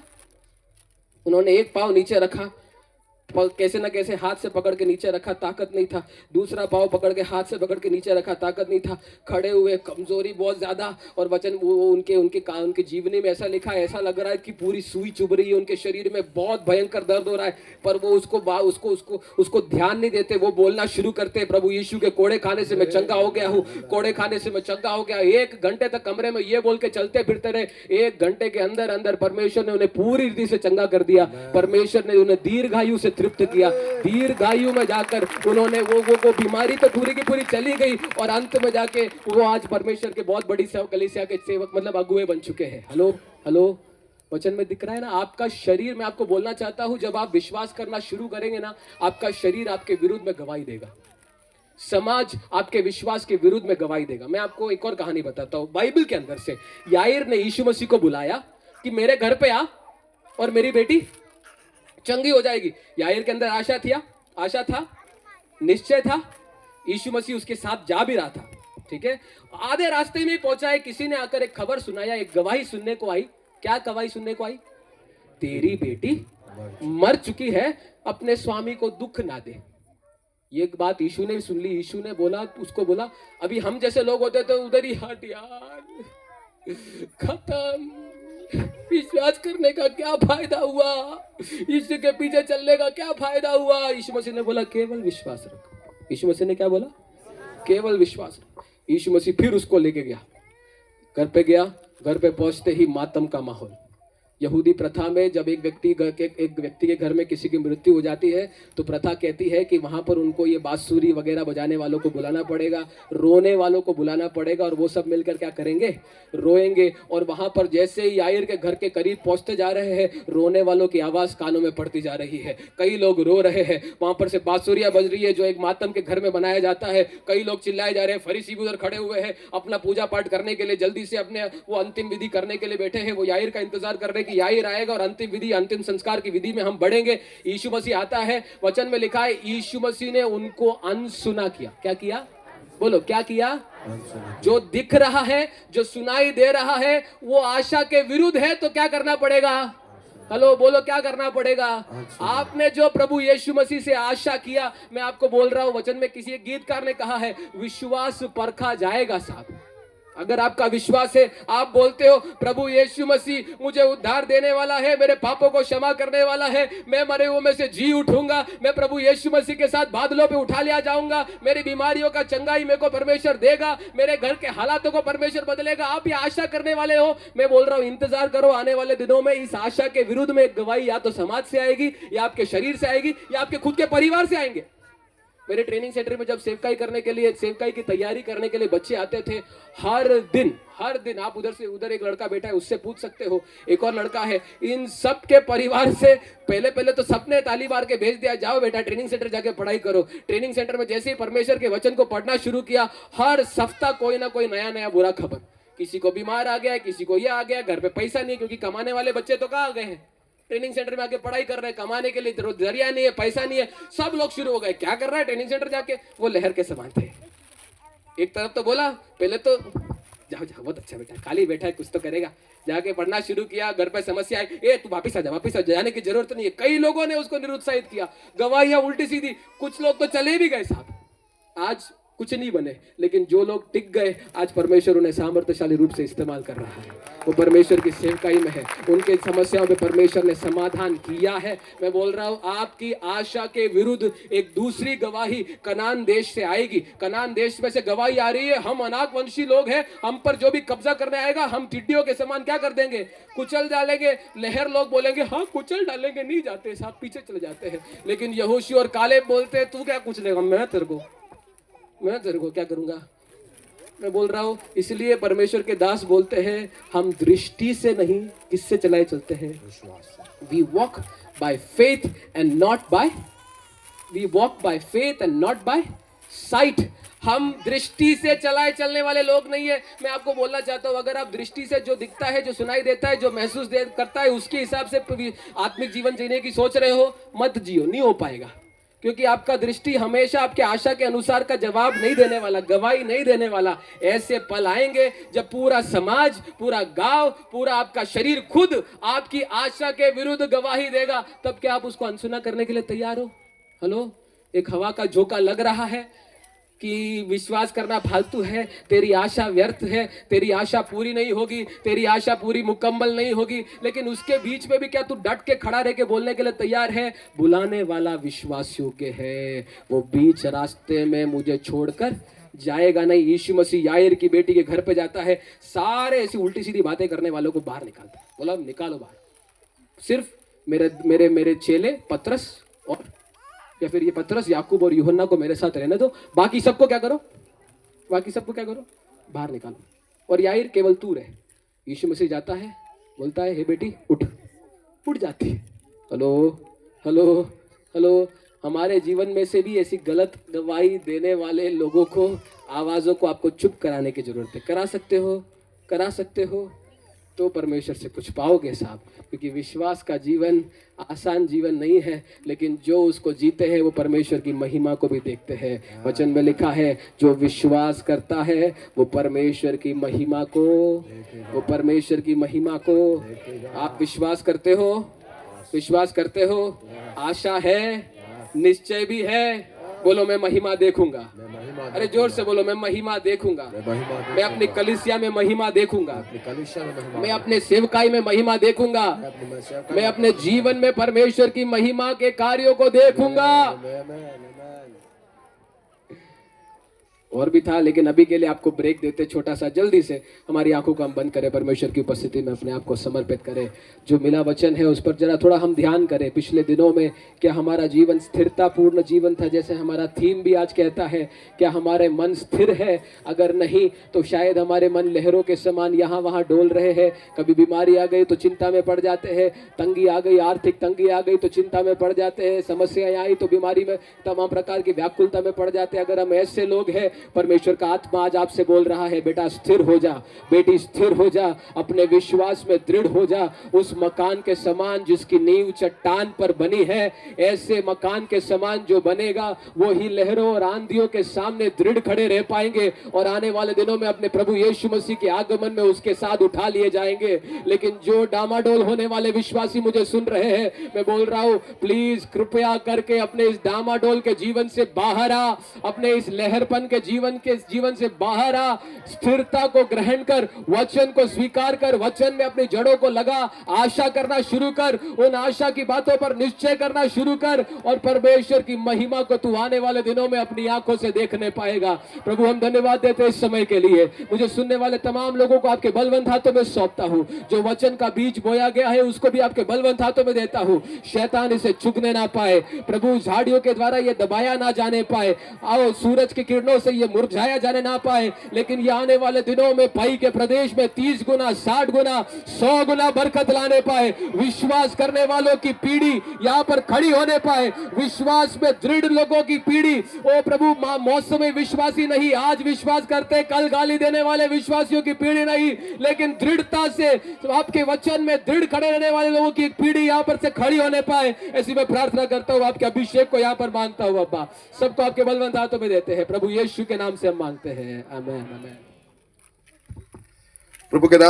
उन्होंने एक पांव नीचे रखा, कैसे ना कैसे हाथ से पकड़ के नीचे रखा, ताकत नहीं था। दूसरा पांव पकड़ के हाथ से पकड़ के नीचे रखा, ताकत नहीं था। खड़े हुए, कमजोरी बहुत ज्यादा, और वचन वो उनके जीवनी में ऐसा लिखा है, ऐसा लग रहा है कि पूरी सुई चुभ रही है उनके शरीर में, बहुत भयंकर दर्द हो रहा है, पर वो उसको ध्यान नहीं देते। वो बोलना शुरू करते, प्रभु यीशु के कोड़े खाने से मैं चंगा हो गया हूँ, कोड़े खाने से मैं चंगा हो गया। 1 घंटे तक कमरे में ये बोल के चलते फिरते रहे। 1 घंटे के अंदर अंदर परमेश्वर ने उन्हें पूरी रीति से चंगा कर दिया। परमेश्वर ने उन्हें दीर्घायु से तृप्त किया। दीर्घायु में जाकर उन्होंने वो बीमारी तो पूरी की पूरी चली गई, और अंत में जाके वो आज परमेश्वर के बहुत बड़ी कलीसिया के सेवक, मतलब अगुए बन चुके हैं। हेलो हेलो, वचन में दिख रहा है ना? आपका शरीर, मैं आपको बोलना चाहता हूं, जब आप विश्वास करना शुरू करेंगे ना, आपका शरीर आपके विरुद्ध में गवाही देगा, समाज आपके विश्वास के विरुद्ध में गवाही देगा। मैं आपको एक और कहानी बताता हूं बाइबल के अंदर से। याईर ने यीशु मसीह को बुलाया कि मेरे घर पे आ और मेरी बेटी चंगी हो जाएगी। याईर के अंदर आशा था, निश्चय था। यीशु मसीह उसके साथ जा भी रहा था, ठीक है। आधे रास्ते में पहुंचा है, किसी ने आकर एक खबर सुनाया, एक गवाही सुनने को आई। क्या गवाही सुनने को आई? तेरी बेटी मर चुकी है, अपने स्वामी को दुख ना दे। ये बात यीशु ने सुन ली। यीशु ने बोला, उसको बोला, अभी हम जैसे लोग होते तो उधर ही हट यार, खत्म, विश्वास करने का क्या फायदा हुआ, यीशु के पीछे चलने का क्या फायदा हुआ। यीशु मसीह ने बोला केवल विश्वास रखो। यीशु मसीह ने क्या बोला? केवल विश्वास रखो। यीशु मसीह फिर उसको लेके गया, घर पे गया। घर पे पहुंचते ही मातम का माहौल, यहूदी प्रथा में जब एक व्यक्ति के घर में किसी की मृत्यु हो जाती है तो प्रथा कहती है कि वहां पर उनको ये बांसुरी वगैरह बजाने वालों को बुलाना पड़ेगा, रोने वालों को बुलाना पड़ेगा, और वो सब मिलकर क्या करेंगे, रोएंगे। और वहां पर जैसे ही याईर के घर के करीब पहुंचते जा रहे हैं, रोने वालों की आवाज कानों में पड़ती जा रही है, कई लोग रो रहे हैं, वहां पर से बांसुरियां बज रही है जो एक मातम के घर में बनाया जाता है, कई लोग चिल्लाए जा रहे हैं, फरीसी भी उधर खड़े हुए हैं अपना पूजा पाठ करने के लिए, जल्दी से अपने वो अंतिम विधि करने के लिए बैठे हैं, वो याईर का इंतजार कर रहे कि याईर आएगा और अंतिम विधि, अंतिम संस्कार की विधि में हम बढ़ेंगे। यीशु मसीह आता है, वचन में लिखा है यीशु मसीह ने उनको अनसुना किया। क्या किया, बोलो क्या किया? जो दिख रहा है, जो सुनाई दे रहा है, वो आशा के विरुद्ध है, तो क्या करना पड़ेगा? हेलो, बोलो क्या करना पड़ेगा? आपने जो प्रभु यीशु मसीह से आशा किया, मैं आपको बोल रहा हूं, वचन में किसी एक गीतकार ने कहा है, विश्वास परखा जाएगा साहब। अगर आपका विश्वास है, आप बोलते हो प्रभु यीशु मसीह मुझे उद्धार देने वाला है, मेरे पापों को क्षमा करने वाला है, मैं मरे हुए में से जी उठूंगा, मैं प्रभु यीशु मसीह के साथ बादलों पे उठा लिया जाऊंगा, मेरी बीमारियों का चंगाई मेरे को परमेश्वर देगा, मेरे घर के हालातों को परमेश्वर बदलेगा, आप ये आशा करने वाले हो, मैं बोल रहा हूं इंतजार करो, आने वाले दिनों में इस आशा के विरुद्ध में गवाही या तो समाज से आएगी, या आपके शरीर से आएगी, या आपके खुद के परिवार से आएंगे। मेरे ट्रेनिंग सेंटर में जब सेवकाई करने के लिए, सेवकाई की तैयारी करने के लिए बच्चे आते थे, हर दिन आप उधर से उधर एक लड़का बैठा है, उससे पूछ सकते हो, एक और लड़का है, इन सब के परिवार से पहले तो सबने ताली मार के भेज दिया, जाओ बेटा ट्रेनिंग सेंटर जाके पढ़ाई करो। ट्रेनिंग सेंटर में जैसे ही परमेश्वर के वचन को पढ़ना शुरू किया, हर सप्ताह कोई ना कोई नया बुरा खबर, किसी को बीमार आ गया, किसी को ये आ गया, घर पे पैसा नहीं, क्योंकि कमाने वाले बच्चे तो कहाँ आ गए हैं, ट्रेनिंग सेंटर में आके पढ़ाई कर रहे हैं, कमाने के लिए जरिया नहीं है, पैसा नहीं है, सब लोग शुरू हो गए। क्या कर रहा है ट्रेनिंग सेंटर जाके? वो लहर के समान थे। एक तरफ तो बोला, पहले तो जाओ बहुत अच्छा बेटा, खाली बैठा है कुछ तो करेगा, जाके पढ़ना शुरू किया, घर पे समस्या आई, ए तू वापिस आ जा, जाने की जरूरत नहीं है। कई लोगों ने उसको निरुत्साहित किया, गवाहियां उल्टी सीधी, कुछ लोग तो चले भी गए साहब, आज कुछ नहीं बने, लेकिन जो लोग टिक गए, आज परमेश्वर उन्हें सामर्थ्यशाली रूप से इस्तेमाल कर रहा है, वो परमेश्वर की सेवकाई में है, उनके समस्याओं पे परमेश्वर ने समाधान किया है। मैं बोल रहा हूं, आपकी आशा के विरुद्ध एक दूसरी गवाही कनान देश से आएगी। कनान देश में से गवाही आ रही है, हम अनाक वंशी लोग हैं, हम पर जो भी कब्जा करने आएगा, हम टिड्डियों के समान क्या कर देंगे, कुचल डालेंगे। लहर लोग बोलेंगे हाँ कुचल डालेंगे, नहीं जाते साहब, पीछे चले जाते हैं, लेकिन यहोशू और कालेब बोलते हैं तू क्या कुचलेगा, मैं तेरे को क्या करूंगा। मैं बोल रहा हूं, इसलिए परमेश्वर के दास बोलते हैं, हम दृष्टि से नहीं, किससे चलाए चलते हैं? We walk by faith and not by sight. हम दृष्टि से चलाए चलने वाले लोग नहीं है। मैं आपको बोलना चाहता हूं, अगर आप दृष्टि से जो दिखता है, जो सुनाई देता है, जो महसूस करता है, उसके हिसाब से आत्मिक जीवन जीने की सोच रहे हो, मत जियो, नहीं हो पाएगा, क्योंकि आपका दृष्टि हमेशा आपके आशा के अनुसार का जवाब नहीं देने वाला, गवाही नहीं देने वाला। ऐसे पल आएंगे जब पूरा समाज, पूरा गांव, पूरा आपका शरीर खुद आपकी आशा के विरुद्ध गवाही देगा, तब क्या आप उसको अनसुना करने के लिए तैयार हो? हेलो, एक हवा का झोंका लग रहा है कि विश्वास करना फालतू है, तेरी आशा व्यर्थ है, तेरी आशा पूरी नहीं होगी, तेरी आशा पूरी मुकम्मल नहीं होगी, लेकिन उसके बीच में भी क्या तू डट के खड़ा रह के बोलने के लिए तैयार है? बुलाने वाला विश्वास योग्य है, वो बीच रास्ते में मुझे छोड़कर जाएगा नहीं। यीशु मसीह याईर की बेटी के घर पे जाता है, सारे ऐसी उल्टी सीधी बातें करने वालों को बाहर निकालता है, बोला निकालो बाहर, सिर्फ मेरे चेले पतरस और या फिर ये पतरस, याकूब और यूहन्ना को मेरे साथ रहने दो, बाकी सबको क्या करो, बाहर निकालो, और याईर केवल तू रहे। यीशु मसीह जाता है, बोलता है हे बेटी उठ जाती है। हेलो, हमारे जीवन में से भी ऐसी गलत गवाही देने वाले लोगों को, आवाजों को आपको चुप कराने की जरूरत है। करा सकते हो तो परमेश्वर से कुछ पाओगे साहब, क्योंकि विश्वास का जीवन आसान जीवन नहीं है, लेकिन जो उसको जीते हैं वो परमेश्वर की महिमा को भी देखते हैं। वचन में लिखा है, जो विश्वास करता है वो परमेश्वर की महिमा को आप विश्वास करते हो, आशा है, निश्चय भी है। बोलो मैं महिमा देखूंगा। अरे जोर से बोलो, मैं महिमा देखूंगा। मैं अपनी कलीसिया में महिमा देखूंगा, मैं अपने सेवकाई में महिमा देखूंगा, मैं अपने जीवन में परमेश्वर की महिमा के कार्यों को देखूंगा। और भी था, लेकिन अभी के लिए आपको ब्रेक देते छोटा सा, जल्दी से हमारी आंखों को हम बंद करें, परमेश्वर की उपस्थिति में अपने आप को समर्पित करें। जो मिला वचन है उस पर जरा थोड़ा हम ध्यान करें। पिछले दिनों में क्या हमारा जीवन स्थिरतापूर्ण जीवन था, जैसे हमारा थीम भी आज कहता है? क्या हमारे मन स्थिर है? अगर नहीं तो शायद हमारे मन लहरों के समान यहाँ वहाँ डोल रहे हैं। कभी बीमारी आ गई तो चिंता में पड़ जाते हैं, तंगी आ गई, आर्थिक तंगी आ गई तो चिंता में पड़ जाते हैं, समस्याएं आई तो बीमारी में तमाम प्रकार की व्याकुलता में पड़ जाते हैं। अगर हम ऐसे लोग हैं, परमेश्वर का आत्मा आज आपसे बोल रहा है, बेटा स्थिर हो जा, बेटी स्थिर हो जा, अपने विश्वास में दृढ़ हो जा। उस मकान के समान जिसकी नींव चट्टान पर बनी है, ऐसे मकान के समान जो बनेगा वो ही लहरों और आंधियों के सामने दृढ़ खड़े रह पाएंगे और आने वाले दिनों में अपने प्रभु यीशु मसीह के आगमन में उसके साथ उठा लिए जाएंगे। लेकिन जो डामाडोल होने वाले विश्वासी मुझे सुन रहे हैं, मैं बोल रहा हूं, प्लीज कृपया करके अपने इस डामाडोल के जीवन से बाहर आ, अपने इस लहरपन के जीवन से बाहर आ, स्थिरता को ग्रहण कर, वचन को स्वीकार कर, वचन में अपनी जड़ों को लगा, आशा करना शुरू कर, उन आशा की बातों पर निश्चय करना शुरू कर और परमेश्वर की महिमा को तू आने वाले दिनों में अपनी आंखों से देखने पाएगा। प्रभु हम धन्यवाद देते हैं इस समय के लिए। मुझे सुनने वाले तमाम लोगों को आपके बलवंत हाथों में सौंपता हूं। जो वचन का बीज बोया गया है उसको भी आपके बलवंत हाथों में देता हूं। शैतान इसे चुगने ना पाए, प्रभु झाड़ियों के द्वारा ये दबाया ना जाने पाए, आओ सूरज की किरणों से ये मुरझाया जाने ना पाए, लेकिन ये आने वाले दिनों में पाई के प्रदेश में 30 गुना, 60 गुना, 100 गुना बरकत लाने पाए। विश्वास करने वालों की पीढ़ी यहाँ पर खड़ी होने पाए, विश्वास में दृढ़ लोगों की पीढ़ी। ओ प्रभु, मौसमी विश्वासी नहीं, आज विश्वास करते कल गाली देने वाले विश्वासियों की पीढ़ी नहीं, लेकिन दृढ़ता से आपके वचन में दृढ़ खड़े रहने वाले लोगों की एक पीढ़ी यहाँ पर से खड़ी होने पाए, ऐसी मैं प्रार्थना करता हूँ। आपके अभिषेक को यहाँ पर मांगता हूँ अब्बा, सबको आपके बलवंत हाथों में देते हैं, प्रभु यीशु के नाम से हम मांगते हैं, आमीन आमीन। प्रभु के दास